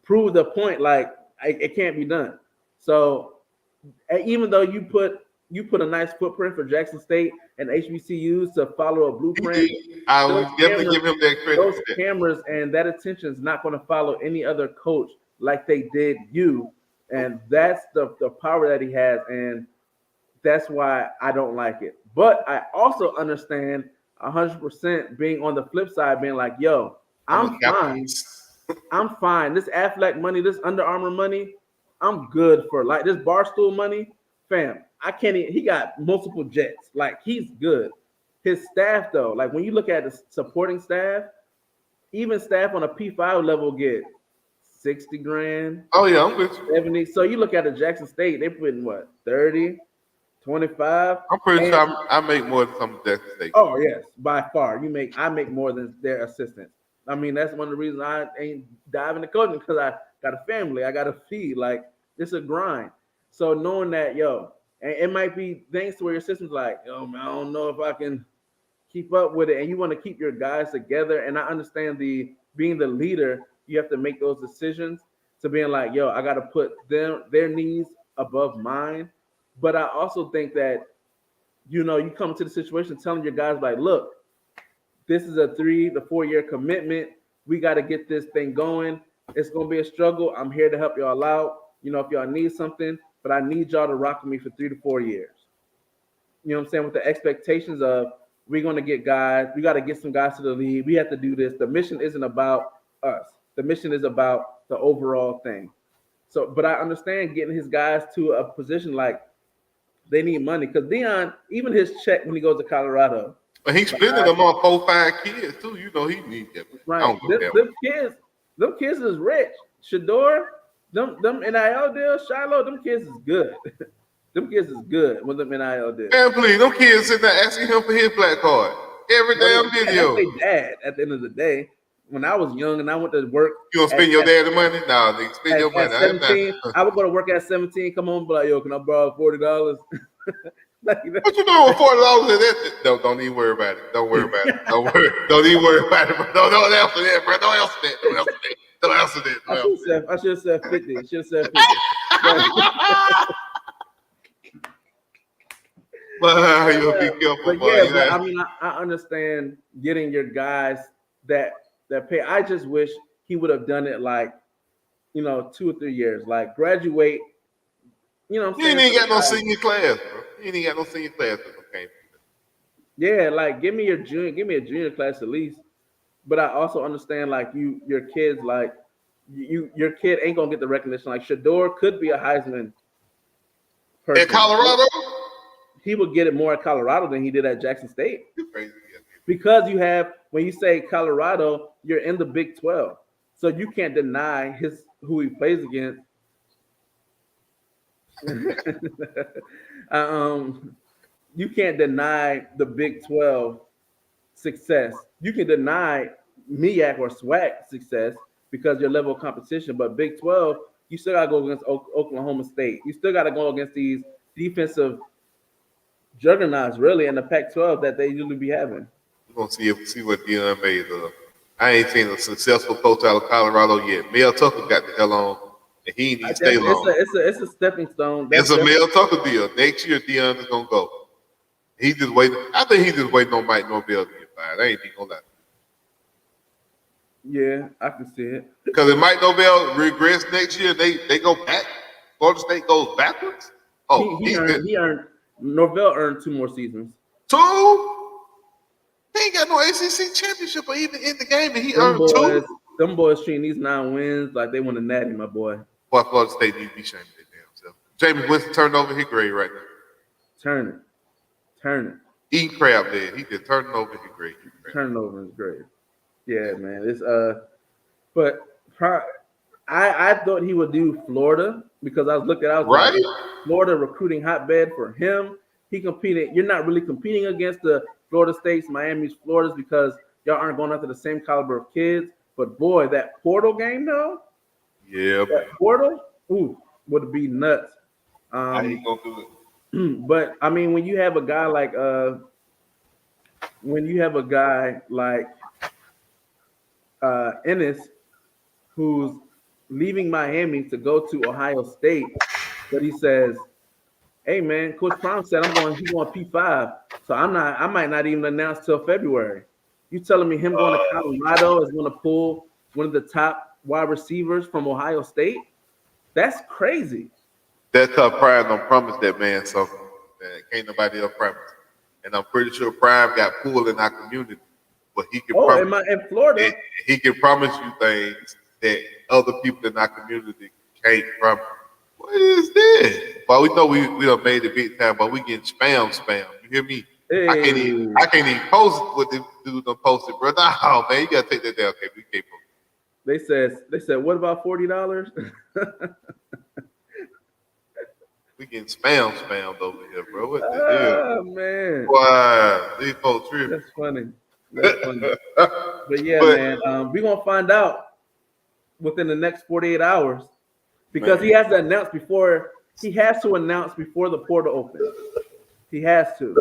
prove the point, like it can't be done. So even though you put a nice footprint for Jackson State and HBCUs to follow a blueprint, I would definitely give him that credit. Those cameras and that attention is not going to follow any other coach like they did you, and that's the power that he has, and that's why I don't like it. But I also understand 100% being on the flip side, being like, yo, I'm fine. I'm fine. This Aflac money, this Under Armour money, I'm good for. Like this Barstool money, fam, I can't even, he got multiple jets. Like he's good. His staff though, like when you look at the supporting staff, even staff on a P5 level get 60 grand. Oh yeah, I'm with you. 70. So you look at the Jackson State, they put in what, 30, 25. I'm pretty sure I make more than some Jackson State. Oh yes, by far. I make more than their assistants. I mean, that's one of the reasons I ain't diving to coaching, because I got a family, I got to feed. Like, it's a grind. So knowing that, yo, and it might be things to where your system's like, yo, man, I don't know if I can keep up with it. And you want to keep your guys together. And I understand being the leader, you have to make those decisions to being like, yo, I got to put their needs above mine. But I also think that, you know, you come to the situation telling your guys like, look, this is a 3 to 4 year commitment. We got to get this thing going. It's going to be a struggle. I'm here to help y'all out. You know, if y'all need something, but I need y'all to rock with me for 3 to 4 years. You know what I'm saying? With the expectations of, we're going to get guys. We got to get some guys to the league. We have to do this. The mission isn't about us. The mission is about the overall thing. So, but I understand getting his guys to a position like they need money, because Deion, even his check when he goes to Colorado, but he's spending them on 4-5 kids too. You know he needs that. Right. Them kids is rich. Shador, them NIL deals, Shiloh, them kids is good. Them kids is good with them NIL deals. Man, please, them kids sitting there asking him for his black card every damn video. That's their dad at the end of the day. When I was young and I went to work, you gonna spend your dad's money? Nah, they spend your money. 17, I would go to work at 17. Come home, be like, yo, can I borrow $40? Like, what you doing with $40? Don't even worry about it. Don't worry about it. Don't even worry about it. Bro. Don't answer that, bro. Don't answer that. Don't answer that. I should have said 50. I should have said 50. But you'll be careful. But yeah, but I mean, I understand getting your guys that pay. I just wish he would have done it like, you know, 2 or 3 years, like graduate. You know what I'm saying? You ain't got no senior class, bro. You ain't got no senior class. Okay. Yeah, like give me a junior class at least. but I also understand like your kids like your kid ain't gonna get the recognition. Like Shador could be a Heisman In person. Colorado, He would get it more at Colorado than he did at Jackson State you crazy. because you have when you say Colorado, you're in the Big 12, so you can't deny his who he plays against. um, you can't deny the Big 12 success. You can deny MEAC or SWAC success because your level of competition. But Big 12, you still got to go against Oklahoma State. You still got to go against these defensive juggernauts, really, in the Pac-12 that they usually be having. We're gonna see what Dion made of. I ain't seen a successful coach out of Colorado yet. Mel Tucker got the hell on, and he ain't even stay long. It's a stepping stone. It's a Mel Tucker deal. Next year, Dion is gonna go. He just waiting. I think he's just waiting on Mike Norvell to get fired. I ain't even gonna lie. Yeah, I can see it. Because if Mike Norvell regrets next year, they go back. Florida State goes backwards. Oh, He earned Norvell earned 2 more seasons. 2. He ain't got no ACC championship or even in the game, and he earned 2. Them boys treating these 9 wins like they want to natty, my boy. Boy, Florida State need to be ashamed of their damn self. James Winston turned over his grade right now. Turn it. Eating crab there. He just turned over his grade. Turn it over his grade. Yeah, man. It's but I thought he would do Florida because I was Right? like, Florida recruiting hotbed for him. He competed. You're not really competing against the Florida States, Miami's, Florida's because y'all aren't going after the same caliber of kids. But boy, that portal game though, Yeah, man. portal, would be nuts. How he gonna do it? But I mean, when you have a guy like Ennis, who's leaving Miami to go to Ohio State, but he says, "Hey man, Coach Prime said he's going P5, so I might not even announce till February." You telling me him going to Colorado is going to pull one of the top wide receivers from Ohio State? That's crazy. That's because Prime don't promise that man something that can't nobody else promise. And I'm pretty sure Prime got pulled in our community, but he can promise. In Florida, he can promise you things that other people in our community can't promise. What is this? Well, we know we done made it big time, but we getting spam. You hear me? hey. I can't even post what this dude done posted, bro. No, man, you gotta take that down. Okay, we can't post. They said, what about $40? We getting spammed over here, bro. What the Oh man. Why? These folks tripping. That's funny. But yeah, man, we're gonna find out within the next 48 hours because he has to announce before the portal opens. He has to.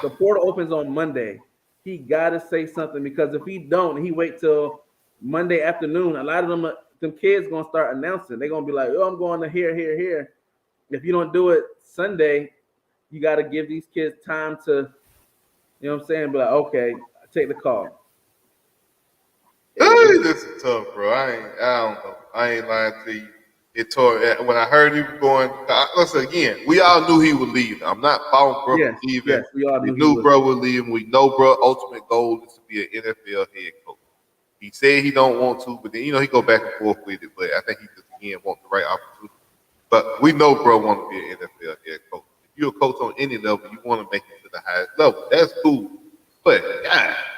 The portal opens on Monday. He gotta say something because if he don't, he wait till Monday afternoon. A lot of them kids gonna start announcing. They're gonna be like, "Oh, I'm going to here." If you don't do it Sunday, you got to give these kids time to, you know what I'm saying? Be like, okay, take the call. This is tough, bro. I don't know. I ain't lying to you. It tore. When I heard he was going, listen again. We all knew he would leave. I'm not following bro Yes, leaving. yes, we all knew bro would leave. We know bro ultimate goal is to be an NFL head coach. He said he don't want to, but then he go back and forth with it. But I think he just again want the right opportunity. But we know bro want to be an NFL head coach. If you're a coach on any level, you want to make it to the highest level. That's cool. But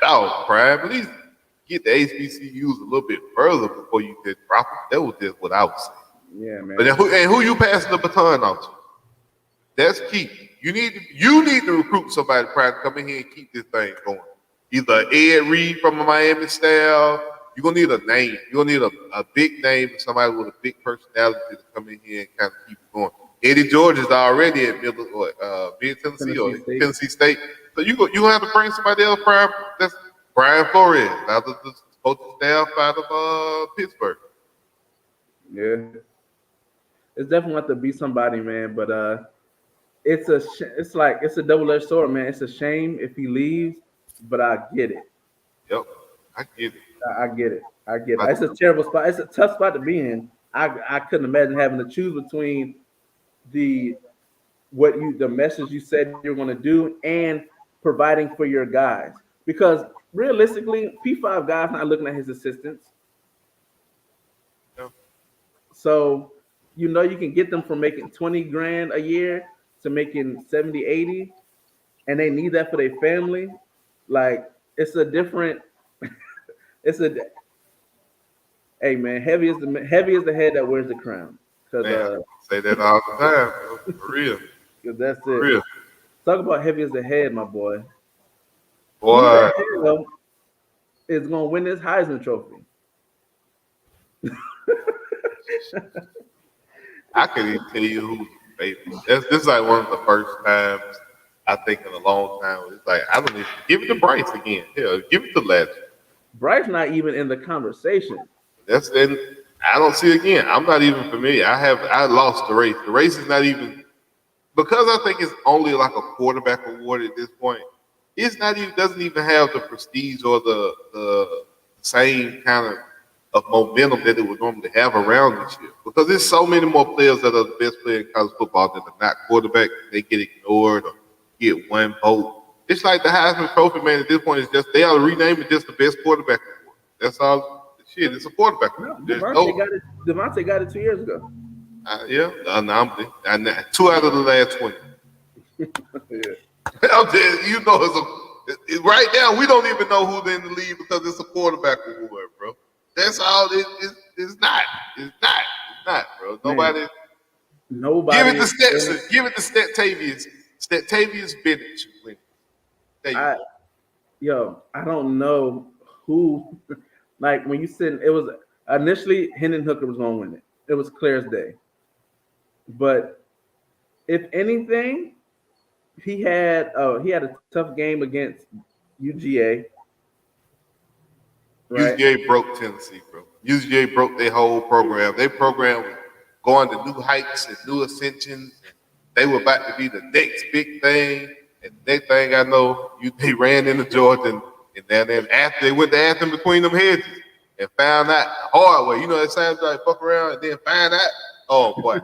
dog, Prime, at least get the HBCUs a little bit further before you could drop it. That was just what I was saying. Yeah, man. But then who you passing the baton off to? That's key. You need to recruit somebody Prime to come in here and keep this thing going. Either Ed Reed from a Miami style. You're gonna need a name. You're gonna need a big name, somebody with a big personality to come in here and kind of keep it going. Eddie George is already at Tennessee or Tennessee State. So you gonna have to bring somebody else, that's Brian Flores, out of the coaching staff out of Pittsburgh. Yeah, it's definitely have to be somebody, man. But it's a double-edged sword, man. It's a shame if he leaves, but I get it. Yep, I get it. I get it. It's a terrible spot. It's a tough spot to be in. I couldn't imagine having to choose between the message you said you're going to do and providing for your guys. because realistically, P5 guys not looking at his assistants. Yeah. So you can get them from making 20 grand a year to making 70, 80, and they need that for their family. Like it's a different it's a hey man, heavy is the head that wears the crown. Cause Man, I say that all the time, bro. For real. 'cause that's For it. real. Talk about heavy as the head, my boy. Who Boy, the hell is gonna win this Heisman trophy? I couldn't even tell you who's the favorite. This is like one of the first times I think in a long time. It's like I don't even give it to Bryce again. Hell, give it to Legend. Bryce not even in the conversation. That's then I don't see it again. I'm not even familiar. I lost the race. The race is not even because I think it's only like a quarterback award at this point. It's not even doesn't even have the prestige or the same kind of momentum that it would normally have around this year. Because there's so many more players that are the best player in college football that are not quarterback. They get ignored or get one vote. It's like the Heisman Trophy, man. At this point, it's just they ought to rename it just the best quarterback award. That's all. Shit, it's a quarterback No, award. There's no, Devontae got it 2 years ago. yeah, two out of the last 20. Yeah. I'm telling you, you know, right now we don't even know who's in the league because it's a quarterback award, bro. That's all. It's not. It's not. It's not, bro. Man, Nobody. Give it nobody to is Stetson. Give it to Statavius. Statavius Bennett should win. There you I go. I don't know who like when you said it was initially Hendon Hooker was gonna win it. It was clear as day. But if anything, he had a tough game against UGA, right? UGA broke Tennessee, bro. UGA broke their whole program. Their program was going to new heights and new ascensions. And they were about to be the next big thing. And next thing I know, they ran into Georgia. And then after they went to Athens between them hedges and found out the hard way. You know, it sounds like fuck around and then find out. Oh, boy.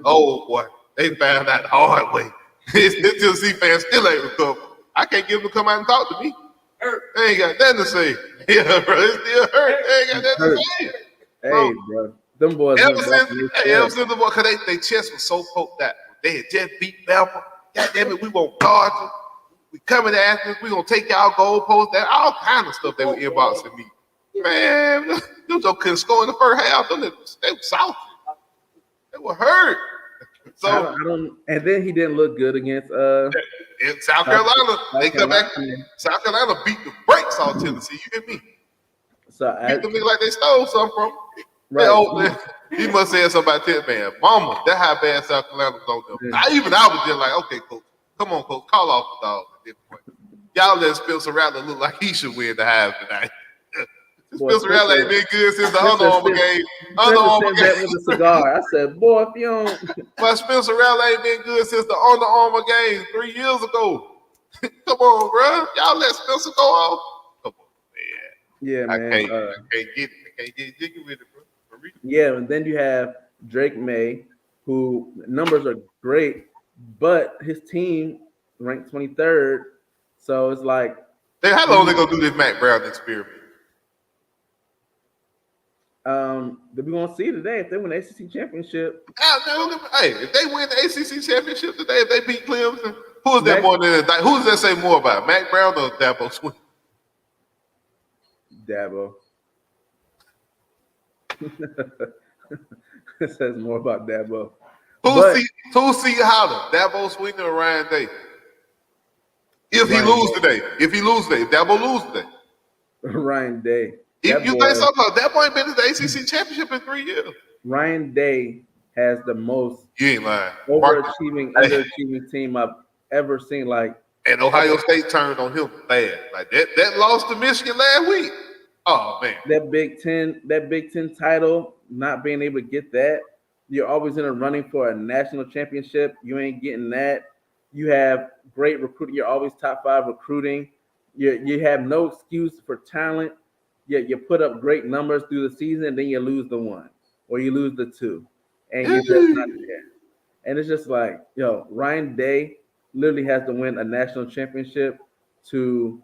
Oh, boy. They found out the hard way. This Tennessee fans still ain't recovered. I can't get them to come out and talk to me. They ain't got nothing to say. Yeah, bro, it's still hurt. They ain't got nothing to say. Hey, bro, them boys Ever went back since, and they hey, ever said, since the boy, cause they chest was so poked out. They had just beat Bama. God damn it, we gonna guard you. We coming to Athens. We gonna take y'all goalposts. That all kind of stuff they were inboxing me. Man, them jokers couldn't score in the first half. They were salty. They were hurt. So I don't, and then he didn't look good against in South Carolina, they come back. South Carolina beat the brakes off Tennessee. You hear me? So Beat them like they stole something from. right. Man, he must say something about that man. Mama, that's how bad South Carolina was on them. Yeah. I was just like, okay, coach, come on, coach, call off the dog at this point. Y'all let Spencer Rattler look like he should win the Heisman tonight. Spencer Rattler ain't been good since the Under Armour game. Under Armour game. With a cigar. I said, boy, if you don't. But Spencer Rattler ain't been good since the Under Armour game 3 years ago. Come on, bro. Y'all let Spencer go off. Come on, man. Yeah, man. I can't get it. I can't get jiggy with it, bro. For real. Yeah, and then you have Drake May, who numbers are great, but his team ranked 23rd. So it's like, Hey, how long they gonna do this Mac Brown experiment? we're gonna see today if they win the ACC championship. Hey, if they win the ACC championship today, if they beat Clemson, who's that more than who's that say more about, Mac Brown or Dabo Swinney? Dabo. It says more about Dabo. Who see hotter, Dabo Swinney or Ryan Day? If he lose today, if Dabo lose today. Ryan Day. If you think so, that boy ain't been to the ACC championship in 3 years. Ryan Day has the most You ain't lying. underachieving team I've ever seen. Like, and Ohio State turned on him bad. Like that lost to Michigan last week. Oh man. That Big Ten title, not being able to get that. You're always in a running for a national championship. You ain't getting that. You have great recruiting. You're always top 5 recruiting. You have no excuse for talent. Yet you put up great numbers through the season, and then you lose the 1 or you lose the 2, and you're just not there. And it's just like, Ryan Day literally has to win a national championship to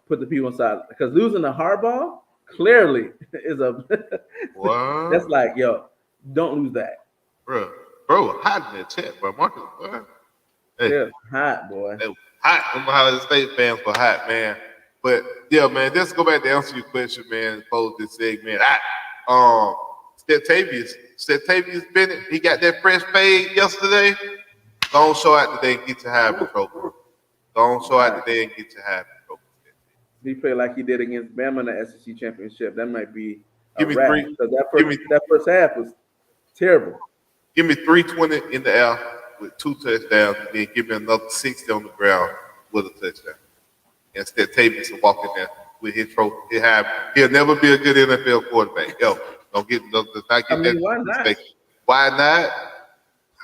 put the people inside because losing the hardball clearly is a that's What? like yo, don't lose that. Bro, hot in that chat, bro. Marcus, boy. Hey, Yeah, hot boy. they was hot. Them Ohio State fans were hot, man. But yeah, man, just go back to answer your question, man. Close this segment. Steptavius Bennett, he got that fresh fade yesterday. Go on, show out today and get your Heisman trophy. Go on, show out today and get your Heisman trophy. He played like he did against Bama in the SEC championship. That might be a Give me wrap three. because that Give me that first half was terrible. Give me 320 in the air with 2 touchdowns, and then give me another 60 on the ground with a touchdown. Instead, Tavius will walk in there with his trophy. He'll never be a good NFL quarterback. Yo, don't get that Why not? mistake. Why not?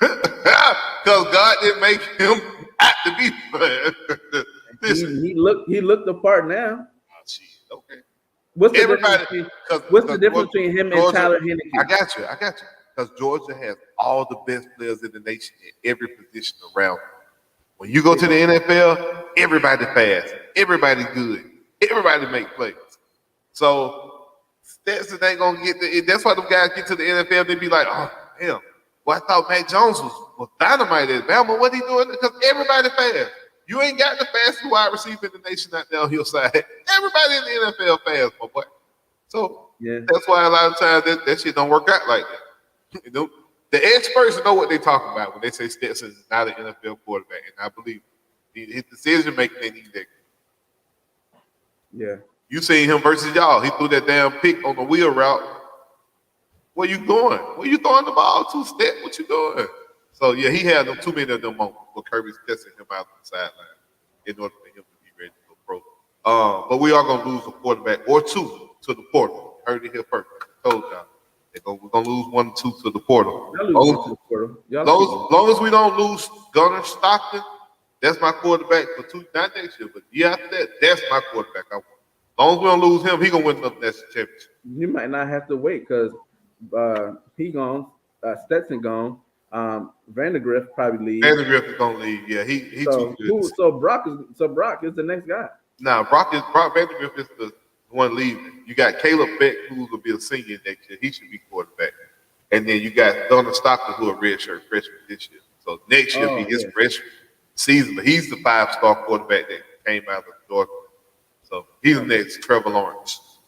Because God didn't make him have to be. Listen, He looked the part now. okay. What's the Everybody, difference between him and Georgia, Tyler Henneke? I got you. Because Georgia has all the best players in the nation in every position around them. When you go to the NFL, everybody fast, everybody good, everybody make plays. So Stetson ain't gonna get that's why them guys get to the NFL, they be like, oh damn, well, I thought Mac Jones was dynamite at Bama. What he doing? Because everybody fast. You ain't got the fastest wide receiver in the nation out there on hillside. Everybody in the NFL fast, my boy. So Yeah. that's why a lot of times that shit don't work out like that. You know, the experts know what they talking about when they say Stetson is not an NFL quarterback, and I believe his decision making ain't even that good. Yeah. You seen him versus y'all. He threw that damn pick on the wheel route. Where you going? Where you throwing the ball to, Stet? What you doing? So yeah, he had them too many of them moments where Kirby's testing him out on the sideline in order for him to be ready to go pro. But we are gonna lose a quarterback or two to the portal. Heard it here first. I told y'all. We're gonna lose 1 or 2 to the portal. Long as we don't lose Gunnar Stockton, that's my quarterback for not next year, but the year after that, that's my quarterback I want. Long as we don't lose him, he gonna win the national championship. You might not have to wait because he gone, Stetson gone, Vandergrift probably leave. Vandergrift is gonna leave. Yeah, he too good. So Brock is the next guy. Nah, Brock Vandergrift is the one leaving. You got Caleb Beck, who will be a senior next year. He should be quarterback. And then you got Gunnar Stockton, who a redshirt freshman this year. So next year will be his freshman season. But he's the 5-star quarterback that came out of Georgia. So he's the next Trevor Lawrence.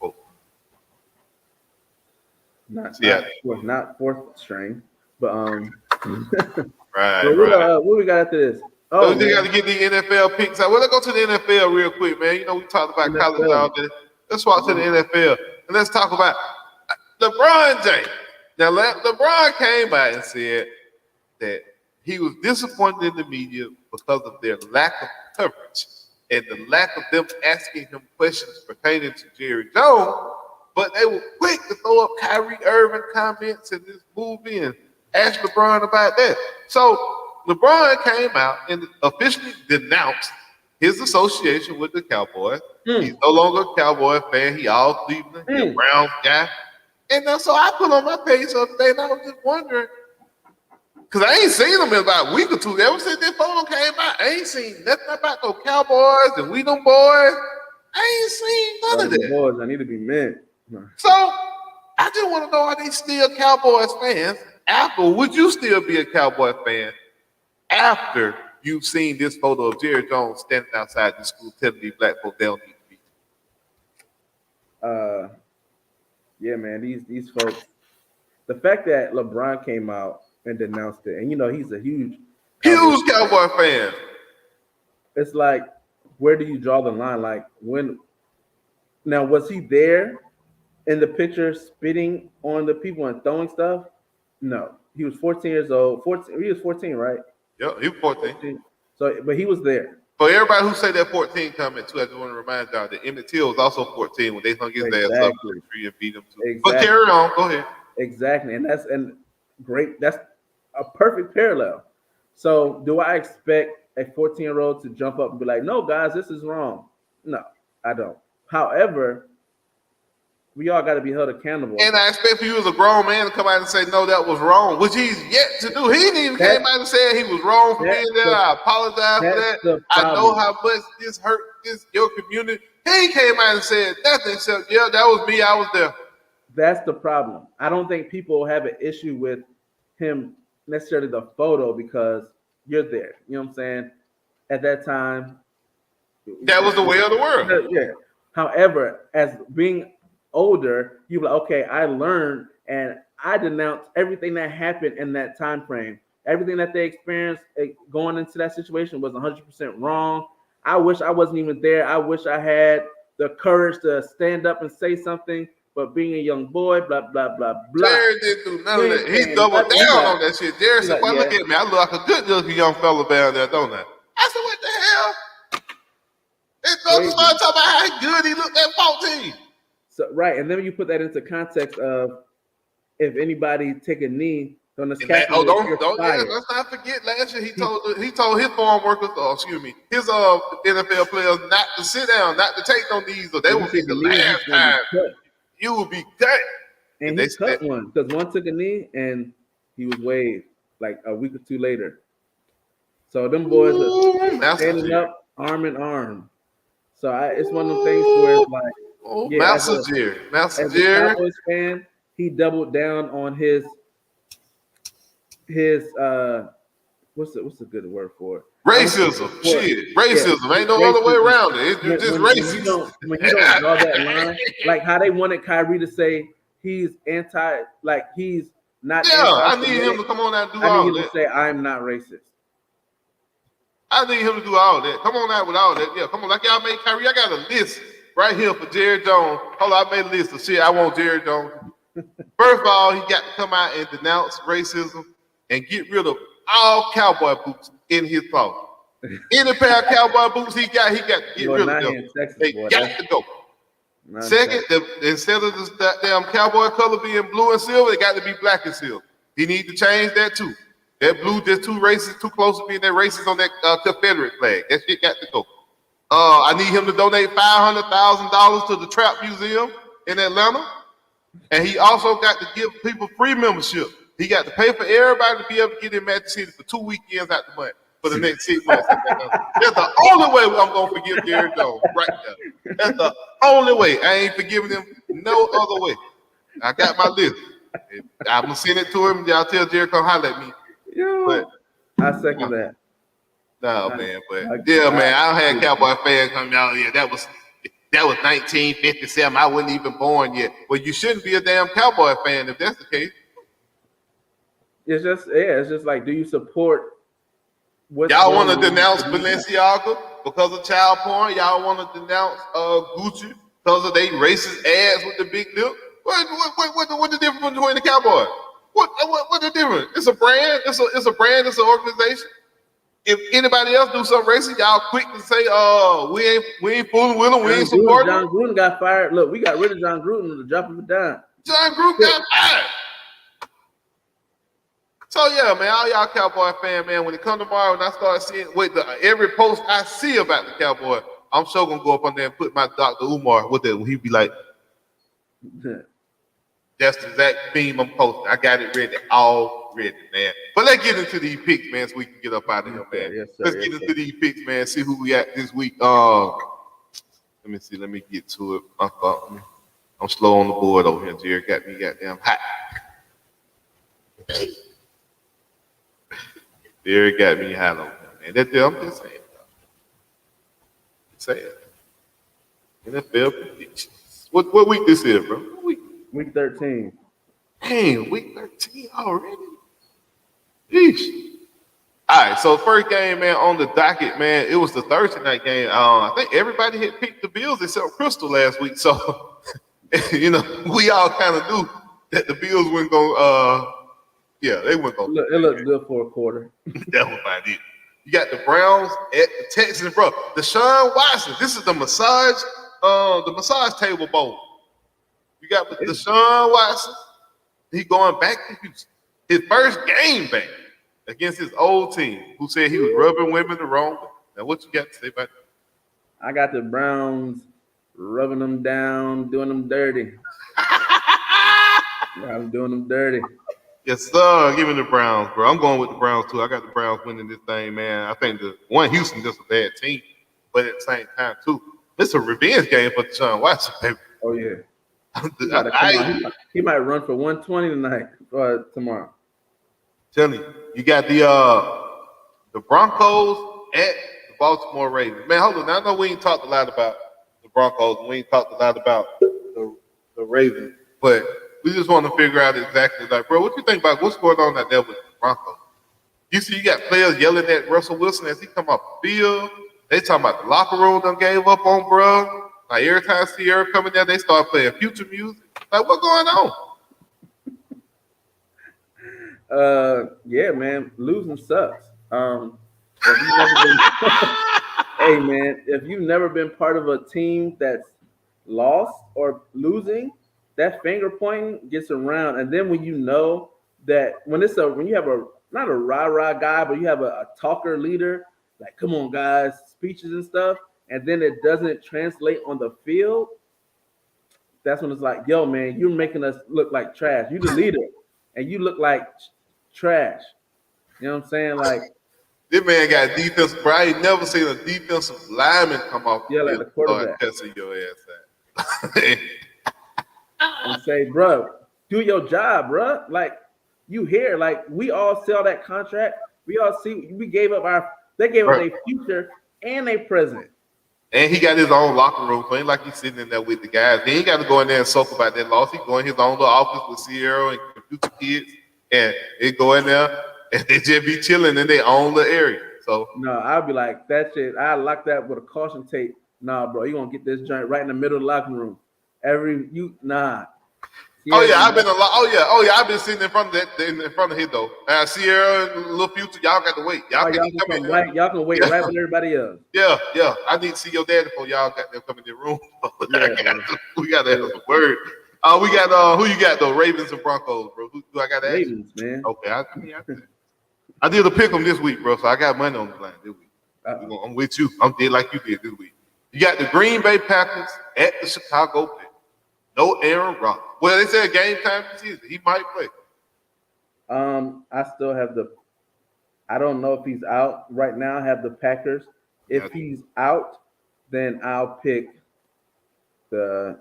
Not fourth string, but right. What we got after this? Oh, so they got to get the NFL picks out. Well, let's go to the NFL real quick, man. You know, we talked about NFL. College all day. Let's walk to the NFL and let's talk about LeBron James. Now, LeBron came out and said that he was disappointed in the media because of their lack of coverage and the lack of them asking him questions pertaining to Jerry Jones. But they were quick to throw up Kyrie Irving comments in this movie and ask LeBron about that. So LeBron came out and officially denounced his association with the Cowboys. He's no longer a Cowboy fan. He all Cleveland, he's a Browns guy. And so I put on my page the other day, and I was just wondering, because I ain't seen him in about a week or two. Ever since that photo came out, I ain't seen nothing about those Cowboys and we them boys. I ain't seen none of that. Boys, I need to be men. So I just want to know, are they still Cowboys fans? Would you still be a Cowboy fan after you've seen this photo of Jerry Jones standing outside the school telling these black folks they don't need to be? Yeah, man, these folks. The fact that LeBron came out and denounced it, and you know he's a huge Cowboy fan. It's like, where do you draw the line? Like when? Now, was he there in the picture spitting on the people and throwing stuff? No, he was 14 years old. He was 14, right? Yep, he was 14. So, but he was there. For everybody who say that 14 comment too, I just want to remind y'all that Emmett Till was also 14 when they hung his ass up in the tree and beat him too. Exactly. But carry on, go ahead. Exactly, and that's great. That's a perfect parallel. So, do I expect a 14-year-old to jump up and be like, "No, guys, this is wrong"? No, I don't. However, we all got to be held accountable. And I expect for you as a grown man to come out and say, no, that was wrong, which he's yet to do. He didn't even came out and said he was wrong for being there. I apologize for that. I know how much this hurt your community. He came out and said nothing except, yeah, that was me. I was there. That's the problem. I don't think people have an issue with him necessarily the photo because you're there. You know what I'm saying? At that time, That was the way of the world. yeah. However, as being older, you like, okay, I learned and I denounced everything that happened in that time frame. Everything that they experienced going into that situation was 100% wrong. I wish I wasn't even there. I wish I had the courage to stand up and say something. But being a young boy, blah blah blah blah. Jared didn't do none of He that. ain't He saying doubled nothing. down on that shit. Jared He's said, like, "Boy, look yeah, at me. I look like a good looking young fella down there, don't I?" I said, "What the hell?" This crazy. started talking about how good he looked at 14. So right, and then you put that into context of if anybody take a knee on this And man, captain, you're yeah, fired. let's not forget last year he told his farm workers, his NFL players not to sit down, not to take no knees, or they If will you be take a the knee, he's last gonna be time cut. you will be cut. And they he cut one because one took a knee and he was waived like a week or two later. So them boys are standing up arm in arm. So it's one of them things where it's like, yeah, as a Cowboys fan, he doubled down on his what's the good word for it? Racism. Racism. Ain't no other way around it. It's just racist. When you don't draw that line, like how they wanted Kyrie to say he's anti, like he's not. Yeah, I need him to come on out and do all that. I need him to say I'm not racist. I need him to do all that. Come on out with all that. Yeah, come on. Like y'all made Kyrie. I got a list right here for Jerry Jones. Hold on, I made a list of shit I want Jerry Jones. First of all, he got to come out and denounce racism and get rid of all cowboy boots in his closet. Any pair of cowboy boots he got to get rid of them. They got to go. Second, instead of the damn cowboy color being blue and silver, it got to be black and silver. He need to change that too. That blue just too racist, too close to being that racist on that Confederate flag. That shit got to go. I need him to donate $500,000 to the Trap Museum in Atlanta. And he also got to give people free membership. He got to pay for everybody to be able to get in Magic City for 2 weekends out the month for the next 6 months. That's the only way I'm going to forgive Jerry Jones right there. That's the only way. I ain't forgiving him no other way. I got my list. I'm going to send it to him. Y'all tell Jerry come holler at me. But I second that. No, man. But yeah, man, I had Cowboy fans come out. Yeah, that was 1957. I wasn't even born yet. Well, you shouldn't be a damn Cowboy fan if that's the case. It's just like, do you support what y'all want to denounce Balenciaga because of child porn? Y'all want to denounce Gucci because of they racist ads with the big lip? What the difference between the Cowboys? What the difference? It's a brand. It's a brand. It's an organization. If anybody else do something racist, y'all quick to say, we ain't fooling with them. We ain't supporting them. John Gruden got fired. Look, we got rid of John Gruden with the drop of a dime. John Gruden got fired. So yeah, man, all y'all Cowboy fan, man, when it come tomorrow and I start seeing every post I see about the Cowboy, I'm sure gonna go up on there and put my Dr. Umar with it. He'd be like, that's the exact theme I'm posting. I got it ready already, man. But let's get into these picks, man, so we can get up out of here, man. Yes, sir, let's get into these picks, man. See who we got this week. Let me see. Let me get to it. I'm slow on the board over here. Jerry got me goddamn hot. Jerry got me hot on him, man. I'm just saying. Say it. NFL predictions. What week this is, bro? What week? Week 13. Damn, week 13 already. Yeesh. All right, so first game, man, on the docket, man, it was the Thursday night game. I think everybody had picked the Bills except Crystal last week. So, we all kind of knew that the Bills weren't going they weren't going to. It looked good for a quarter. That was about it. You got the Browns at the Texans, bro. Deshaun Watson. This is the massage table bowl. You got Deshaun Watson. He going back to Houston. His first game back against his old team, who said he was rubbing women the wrong way. Now, what you got to say about that? I got the Browns rubbing them down, doing them dirty. I'm doing them dirty. Yes, sir. Give me the Browns, bro. I'm going with the Browns, too. I got the Browns winning this thing, man. I think Houston just a bad team, but at the same time, too, It's a revenge game for Deshaun Watson, baby. Oh yeah. He might, come on. He might run for 120 tonight or tomorrow. Tell you got the Broncos at the Baltimore Ravens. Man, hold on. Now, I know we ain't talked a lot about the Broncos. We ain't talked a lot about the Ravens, but we just want to figure out exactly, like, bro, what you think about what's going on out there with the Broncos? You see, you got players yelling at Russell Wilson as he come off the field. They talking about the locker room done gave up on, bro. Like, every time Sierra coming down, they start playing future music. Like, what's going on? Yeah, man, losing sucks. If you've never been, hey, man, if you've never been part of a team that's lost or losing, that finger pointing gets around, and then when you know that when you have a not a rah-rah guy, but you have a talker leader, like, come on, guys, speeches and stuff, and then it doesn't translate on the field, that's when it's like, yo, man, you're making us look like trash. You the leader, and you look like trash. You know what I'm saying? Like, this man got defensive, bro. I ain't never seen a defensive lineman come off yeah, like the quarterback. Cussing your ass out. And say, bro, do your job, bro. Like, you here, like, we all sell that contract. We all see we gave up they gave up their future and their present. And he got his own locker room, so ain't like he's sitting in there with the guys. He ain't got to go in there and sulk about that loss. He go in his own little office with Sierra and future kids, and they go in there and they just be chilling in their own little area. So no, I'll be like, that shit, I lock that with a caution tape. Nah, bro, you gonna get this joint right in the middle of the locker room. Oh yeah, I've been a lot. Oh yeah, I've been sitting in front of his though. Sierra and Little Future, y'all got to wait. Y'all can wait right with everybody else. Yeah. I need to see your daddy before y'all got them come in the room. We got to have a word. We got who you got though? Ravens and Broncos, bro. Who do I got to ask? Ravens, man. Okay, I did a pick 'em this week, bro. So I got money on the line this week. I'm with you. I'm dead like you did this week. You got the Green Bay Packers at the Chicago Bears. No Aaron Rodgers. Well, they said game time this season. He might play. I still have I don't know if he's out right now. I have the Packers. If he's out, then I'll pick the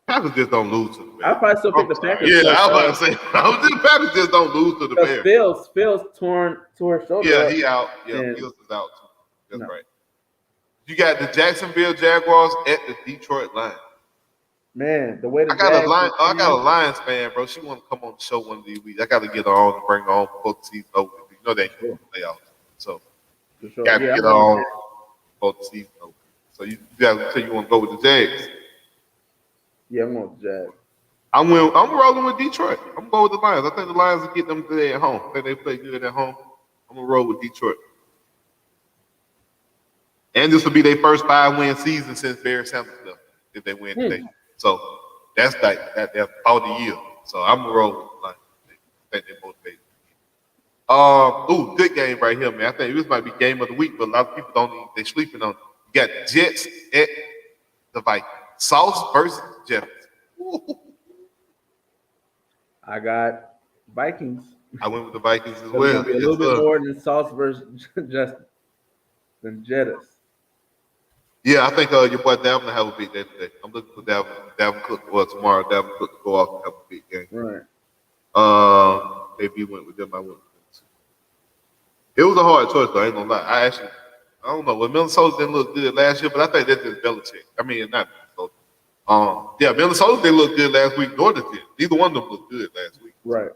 Packers just don't lose to the Bears. I'll probably still pick the Packers. Yeah, I was about to say the Packers just don't lose to the Bears. Phil's tore his shoulder. Yeah, he out. Yeah, Phil's is out too. That's right. You got the Jacksonville Jaguars at the Detroit Lions. Man, the way I got a Lions fan, bro. She want to come on the show one of these weeks. I got to get her on and bring her on before the season over. You know they ain't playoffs, so got to get her on before the season over. So you got to say you want to go with the Jags. Yeah, I'm going with the Jags. I'm rolling with Detroit. I'm going to go with the Lions. I think the Lions will get them today at home. I think they play good at home. I'm going to roll with Detroit. And this will be their first 5-win season since Barry Sanders left, if they win today. So that's like that 40 years. So I'm gonna roll with the Lions. I think they're motivated. Good game right here, man. I think this might be game of the week, but a lot of people they're sleeping on it. You got Jets at the Vikings. Sauce versus Jefferson. I got Vikings. I went with the Vikings as well. It's gonna be a little bit more than Sauce versus Justin than Jettis. Yeah, I think your boy Dalvin will have a big day today. I'm looking for Dalvin Cook. Well, tomorrow Dalvin Cook to go off and have a big game. Right. Maybe went with them. I went with them. It was a hard choice, though. I ain't gonna lie. I don't know. Well, Minnesota didn't look good last year, but I think that's just Belichick. I mean, not Minnesota. Minnesota didn't look good last week, nor did it. Neither one of them looked good last week. Right.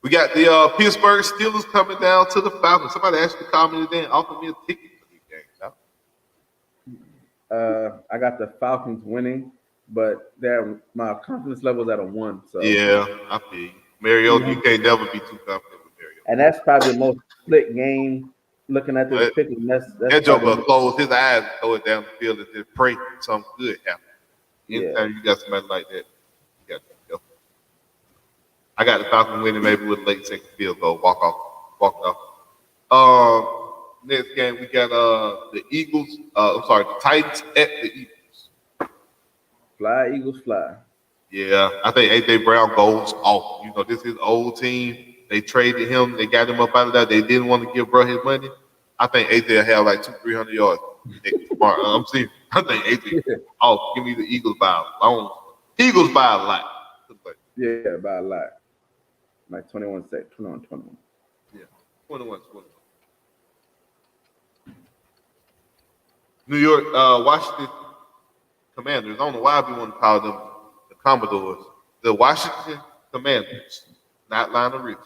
We got the Pittsburgh Steelers coming down to the Falcons. Somebody actually called me today and offered me a ticket. I got the Falcons winning, but my confidence level is at a 1. So yeah, I feel you. Mariota, you can't never be too confident with Mariota. And that's probably the most split game. Looking at this pick, that joker close his eyes, throw it down the field, and just pray something good happens. Anytime you got somebody like that, you got to go. I got the Falcons winning maybe with a late second field goal, walk off. Next game, we got the Eagles. The Titans at the Eagles. Fly, Eagles, fly. Yeah, I think A.J. Brown goes off. You know, this is his old team. They traded him. They got him up out of that. They didn't want to give bro his money. I think A.J. will have like 200-300 yards Smart. I'm serious. I think AJ. Oh, give me the Eagles by a long. Eagles by a lot. Yeah, by a lot. Like 21. Yeah, 21. New York, Washington Commanders. I don't know why we want to call them the Commodores. The Washington Commanders, not Lionel Richie.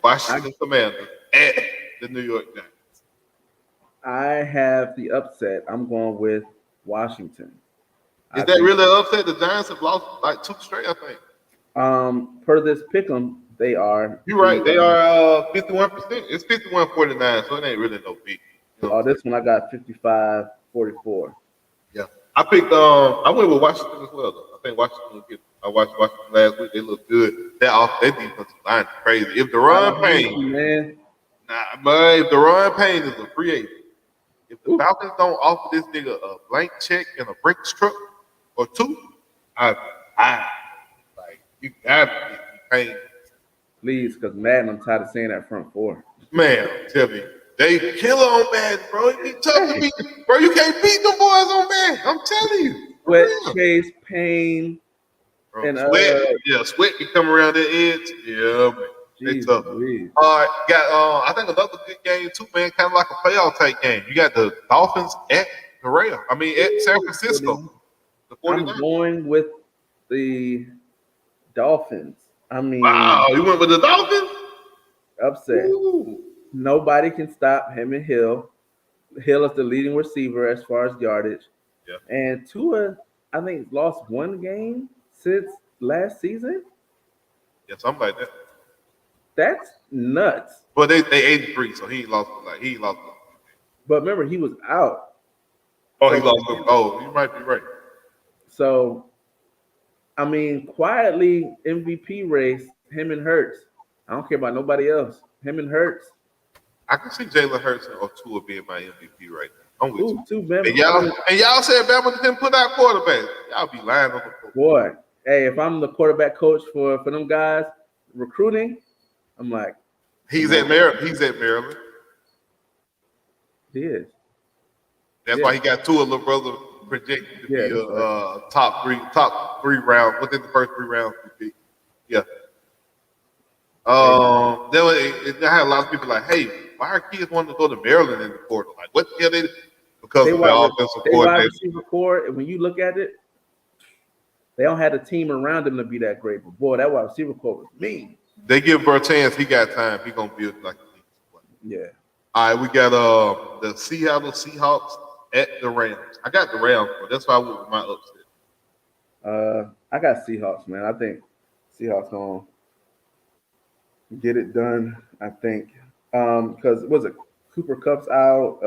Washington Commanders at the New York Giants. I have the upset. I'm going with Washington. Is I that think really an upset? The Giants have lost like 2 straight, I think. per this pick'em, they are. You're right. They are 51%. It's 51-49, so it ain't really no big. You know Oh, this one I got 55-44. Yeah. I picked I went with Washington as well though. I think Washington will get I watched Washington last week, they look good. Their defensive line is crazy. If Deron Payne, Man. if Deron Payne is a free agent, if the Ooh. Falcons don't offer this nigga a blank check and a Brinks truck or 2, I like you gotta get Payne. Please, because Madden, I'm tired of saying that front four. Man, tell me. They kill on Madden, bro. It be tough to beat. Bro, you can't beat them boys on Madden. I'm telling you. Sweat, Chase, Payne, Bro, and Sweat can come around the edge. Yeah, man. They geez, tough. Louise. All right, got I think another good game too, man. Kind of like a playoff type game. You got the Dolphins at the Rams. I mean, at San Francisco. The I'm 49ers. going with the Dolphins. I mean, Wow, you went with the Dolphins? upset. Ooh. Nobody can stop him and Hill. Hill is the leading receiver as far as yardage. Yeah. And Tua, I think, lost one game since last season. Yeah, something like that. That's nuts. But they 83, so he lost. But remember, he was out. Oh, he lost. Oh, you might be right. So, I mean, quietly MVP race, him and Hurts. I don't care about nobody else. Him and Hurts. I can see Jalen Hurts or Tua being my MVP right now. I'm with you. Two Bama. And y'all said Bama didn't put out quarterbacks. Y'all be lying on the floor. Boy, hey, if I'm the quarterback coach for them guys recruiting, I'm like, He's at Maryland. he is. That's why he got 2 little brother projected to be a top three round within the first 3 rounds to be. Yeah. I had a lot of people like, hey, why are kids wanting to go to Maryland in the portal? Like, what the hell they? Because of the offensive coordinator. Receiver core, and when you look at it, they don't have a team around them to be that great. But boy, that wide receiver core was mean. They give Bertans, he got time. He gonna build like a yeah. All right, we got the Seattle Seahawks at the Rams. I got the Rams, but that's why I went with my upset. I got Seahawks, man. I think Seahawks gonna get it done. I think because was it Cooper Kupp's out?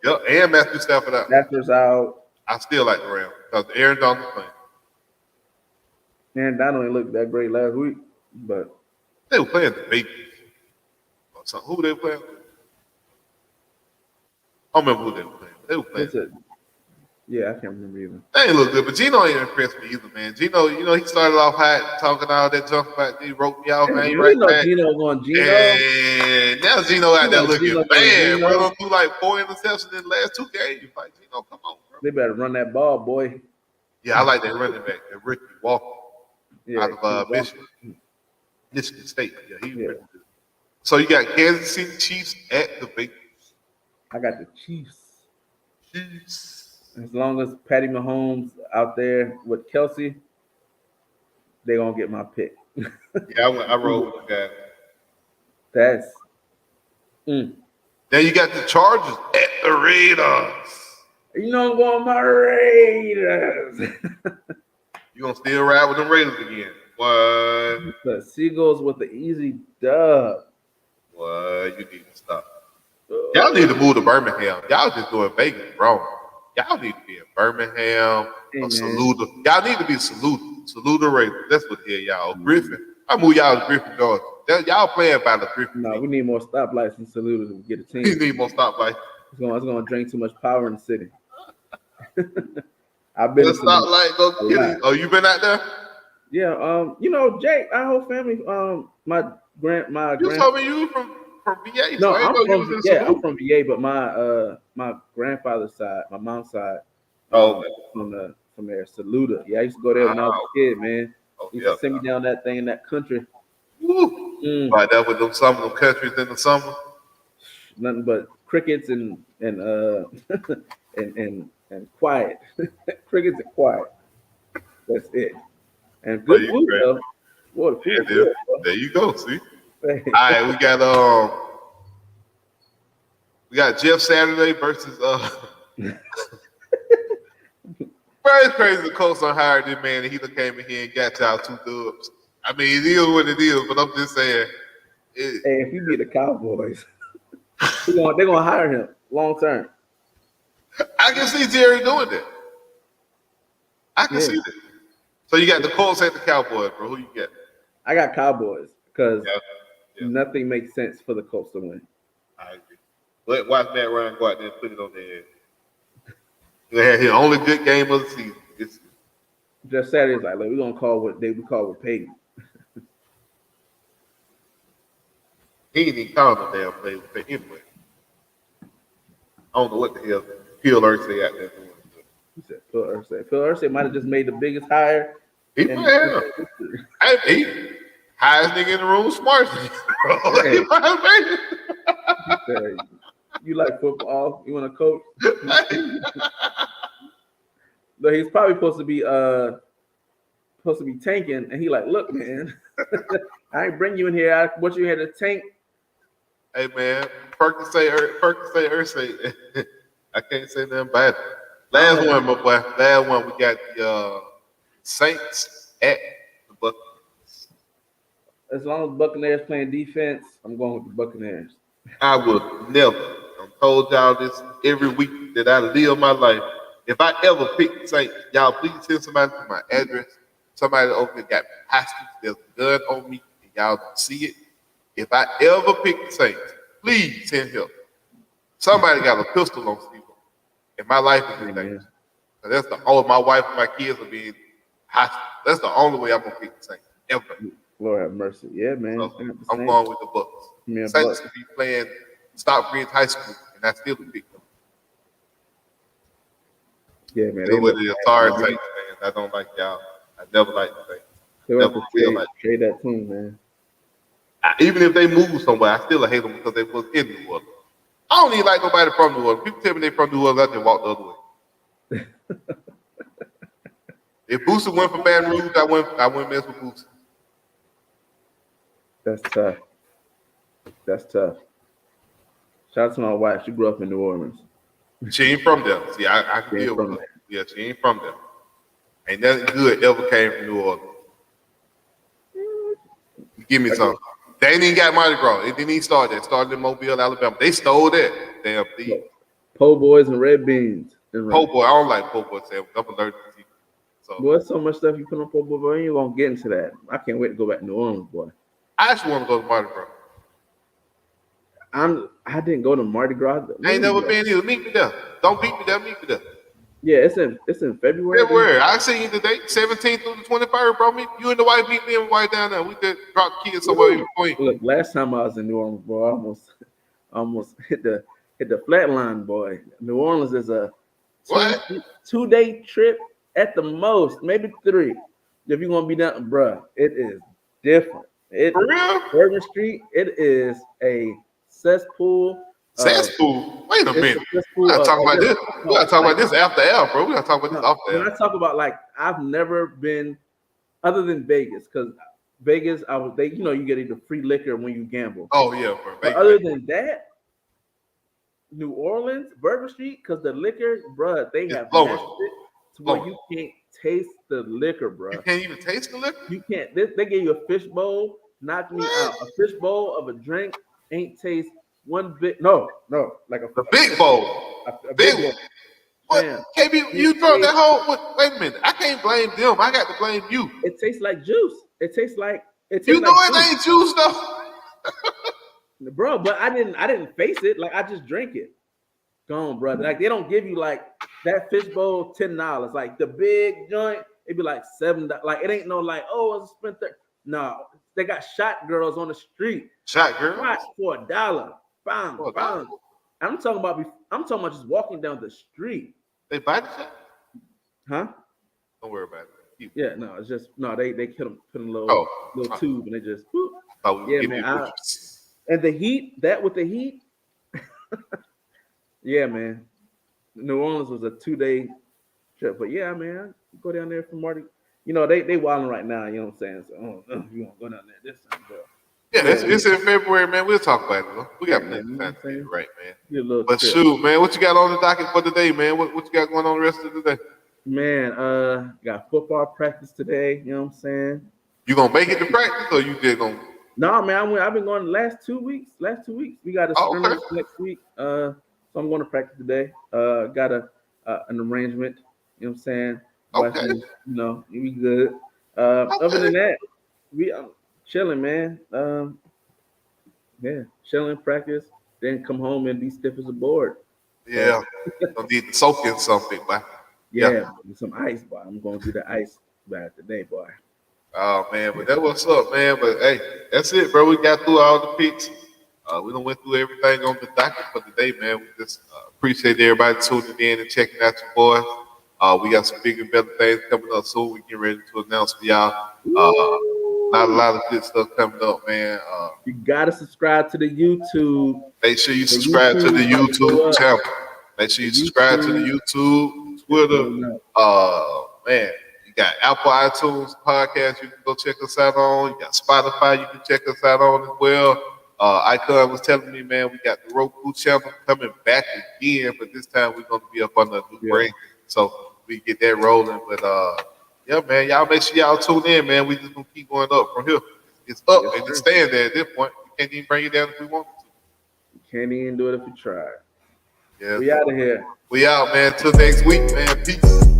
Yep, and Matthew Stafford out. Stafford's out. I still like the Rams because Aaron Donald's playing. Aaron Donald didn't look that great last week, but they were playing the Bengals or something. Who were they playing? I don't remember who they were playing. They were playing. Yeah, I can't remember either. They ain't look good, but Gino ain't impressed me either, man. Gino, he started off hot, talking all that junk about he wrote me off, man. He right back. Gino going Gino. And now Gino out there looking bad, bro. Don't do like 4 interceptions in the last 2 games. Like, Gino, come on, bro. They better run that ball, boy. Yeah, I like that running back, that Ricky Walker out of Michigan State. Yeah, he's pretty good. So you got Kansas City Chiefs at the Bengals. I got the Chiefs. As long as Patty Mahomes out there with Kelsey, they're going to get my pick. Yeah, I rolled with the guy. That's. Then you got the Chargers at the Raiders. You know I'm going my Raiders. You going to still ride with them Raiders again. What? The Seagulls with the easy dub. What? You need to stop. Y'all need to move to Birmingham. Y'all just doing Vegas wrong. Y'all need to be in Birmingham or Saluda. Y'all need to be Saluda Raiders. That's what the hell y'all. Griffin. I move y'all to Griffin, Georgia. Y'all playing by the Griffin. No, we need more stoplights in Saluda to get a team. We need more stoplights. It's going to drain too much power in the city. I've been. The stoplight go get it. Oh, you been out there? Yeah. Jake, our whole family. My grand. You told me you from from VA, No, so I ain't know you was in I'm salute. from VA, but my grandfather's side, my mom's side, Oh, okay. from there, Saluda. Yeah, I used to go there when I was a kid, man. Oh, They used yeah. to send me down that thing in that country. Woo. Mm, Right there with them some of them countries in the summer. nothing but crickets and and quiet. Crickets and quiet. That's it. And Oh, good you food great. though. Boy, the Yeah, food good. there you go. See. Bro. All right, we got Jeff Saturday versus Bro, it's crazy the Colts done hired this man and he done came in here and got y'all 2 dubs. I mean, it is what it is, but I'm just saying. It, Hey, if he beat the Cowboys, they're gonna hire him long term. I can see Jerry doing that. I can Yeah, see that. So you got the Colts and the Cowboys, bro. Who you got? I got Cowboys because Yeah, yeah, nothing makes sense for the Colts to win. I agree. But watch Matt Ryan go out there and put it on their head. He had his only good game of the season. Just Saturday's like, we're gonna call what they would call with Peyton. He ain't even calling no damn play but anyway. I don't know what the hell Phil Ursay out there doing. He said Phil Ursay. Phil Ursay might have just made the biggest hire He in might have. history. He highest nigga in the room, smartest nigga. Hey. He might have made He said, you like football? You want to coach? it. But he's probably supposed to be tanking, and he like, look, man, I ain't bring you in here. I want you here to tank. Hey man, Perkins say Ursay. I can't say nothing bad. Last one, my boy. Last one, we got the Saints at the Buccaneers. As long as Buccaneers playing defense, I'm going with the Buccaneers. I would never. I'm told y'all this every week that I live my life. If I ever pick the Saints, y'all please send somebody to my address. Somebody over there got me hostage. There's a gun on me, and y'all don't see it. If I ever pick the Saints, please send help. Somebody got a pistol on Steve, and my life is in danger. So that's the only my wife and my kids are being hostage. That's the only way I'm gonna pick the Saints ever. Lord have mercy. Yeah, man. So I'm going with the Bucks. Yeah, Saints could be playing Stockbridge High School, and I still would pick them. Yeah, man. They with the sorry Saints, man. I don't like y'all. I never liked the Saints. Never will like. Trade that team, man. Even if they move somewhere, I still hate them because they was in New Orleans. I don't even like nobody from New Orleans. People tell me they from New Orleans, I just walk the other way. If Boosie went for Baton Rouge, I wouldn't mess with Boosie. That's tough. That's tough. Shout out to my wife. She grew up in New Orleans. She ain't from there. See, I can deal with her. Yeah, she ain't from there. Ain't nothing good ever came from New Orleans. Give me something. They ain't even got Mardi Gras. It didn't even start that. It started in Mobile, Alabama. They stole that. Damn thief. Po' boys and red beans. Po' boy. I don't like po' boy sandwich. I'm allergic to it. So, boy, there's so much stuff you put on po' boy, boy. You ain't gonna get into that. I can't wait to go back to New Orleans, boy. I actually want to go to Mardi Gras. I didn't go to Mardi Gras. I ain't never been either. Meet me there. Don't beat me there. Meet me there. Yeah, it's in February. February. I see you today, 17th through the 21st, bro. You and the wife meet me and the wife down there. We could drop the kids somewhere in between. Look, last time I was in New Orleans, bro, I almost hit the flat line, boy. New Orleans is a 2-day trip at the most, maybe 3. If you're gonna be down, bro, it is different. For real? Bourbon Street, it is a cesspool. Cesspool? Wait a minute. We gotta talk about this. We gotta talk about this after L, bro. We gotta talk about this off the L. When I talk about, like, I've never been other than Vegas, because Vegas, you get either free liquor when you gamble. Oh yeah, bro. But other than that, New Orleans, Bourbon Street, because the liquor, bro, they have matched it to where you can't taste the liquor, bro. You can't even taste the liquor? You can't. They gave you a fish bowl, knocked me out. A fish bowl of a drink ain't taste one bit. No, like a big bowl. A big bowl. What? Man, KB, you drunk that whole? Wait a minute. I can't blame them. I got to blame you. It tastes like juice. It tastes like it juice. Ain't juice though. Bro, but I didn't face it. Like, I just drink it. Gone, bro. Like, they don't give you like that fish bowl $10. Like the big joint, it'd be like $7. Like, it ain't no like, oh, it's spent No, they got shot girls on the street. Shot girl. Shot for $1. Bang, Oh, bang. I'm talking about just walking down the street. they body shot. Huh? Don't worry about it. Keep. Yeah, no, it's just no, they killed them, put in a little Oh, tube and they just whoop. thought we Yeah, were man. getting And the heat, that with the heat, yeah, man. New Orleans was a 2-day trip. But yeah, man, go down there for Marty. You know, they wilding right now, you know what I'm saying? So you wanna go down there this time, bro. Yeah, it's in February, man. We'll talk about it, though. We got plenty man, of time to get it right, man. Get a little But trip. shoot, man, what you got on the docket for today, man? What you got going on the rest of the day? Man, got football practice today, you know what I'm saying? You gonna make it to practice, or you just gonna? No, man, I've been going the last 2 weeks. We got a scrimmage next week. So I'm going to practice today. Got an arrangement, you know what I'm saying? Okay. You know, we good. Other than that, we chilling, man. Yeah, chilling, practice, then come home and be stiff as a board. Yeah, don't need to soak in something, man. Yeah, with some ice, boy. I'm going to do the ice bath today, boy. Oh man, but that what's up, man. But hey, that's it, bro. We got through all the picks. We done went through everything on the docket for today, man. We just appreciate everybody tuning in and checking out your boys. We got some bigger and better things coming up soon. We get ready to announce for y'all. Not a lot of good stuff coming up, man. You gotta subscribe to the YouTube. Make sure you subscribe to the YouTube channel. Make sure you subscribe to the YouTube, Twitter. Man, you got Apple iTunes podcast you can go check us out on. You got Spotify you can check us out on as well. Icon was telling me, man, we got the Roku channel coming back again, but this time we're going to be up on the new brand. So we get that rolling. But yeah, man, y'all make sure y'all tune in, man. We just going to keep going up from here. It's up and it's staying there at this point. We can't even bring it down if we want to. You can't even do it if you try. Yeah. We out of here. We out, man. Till next week, man. Peace.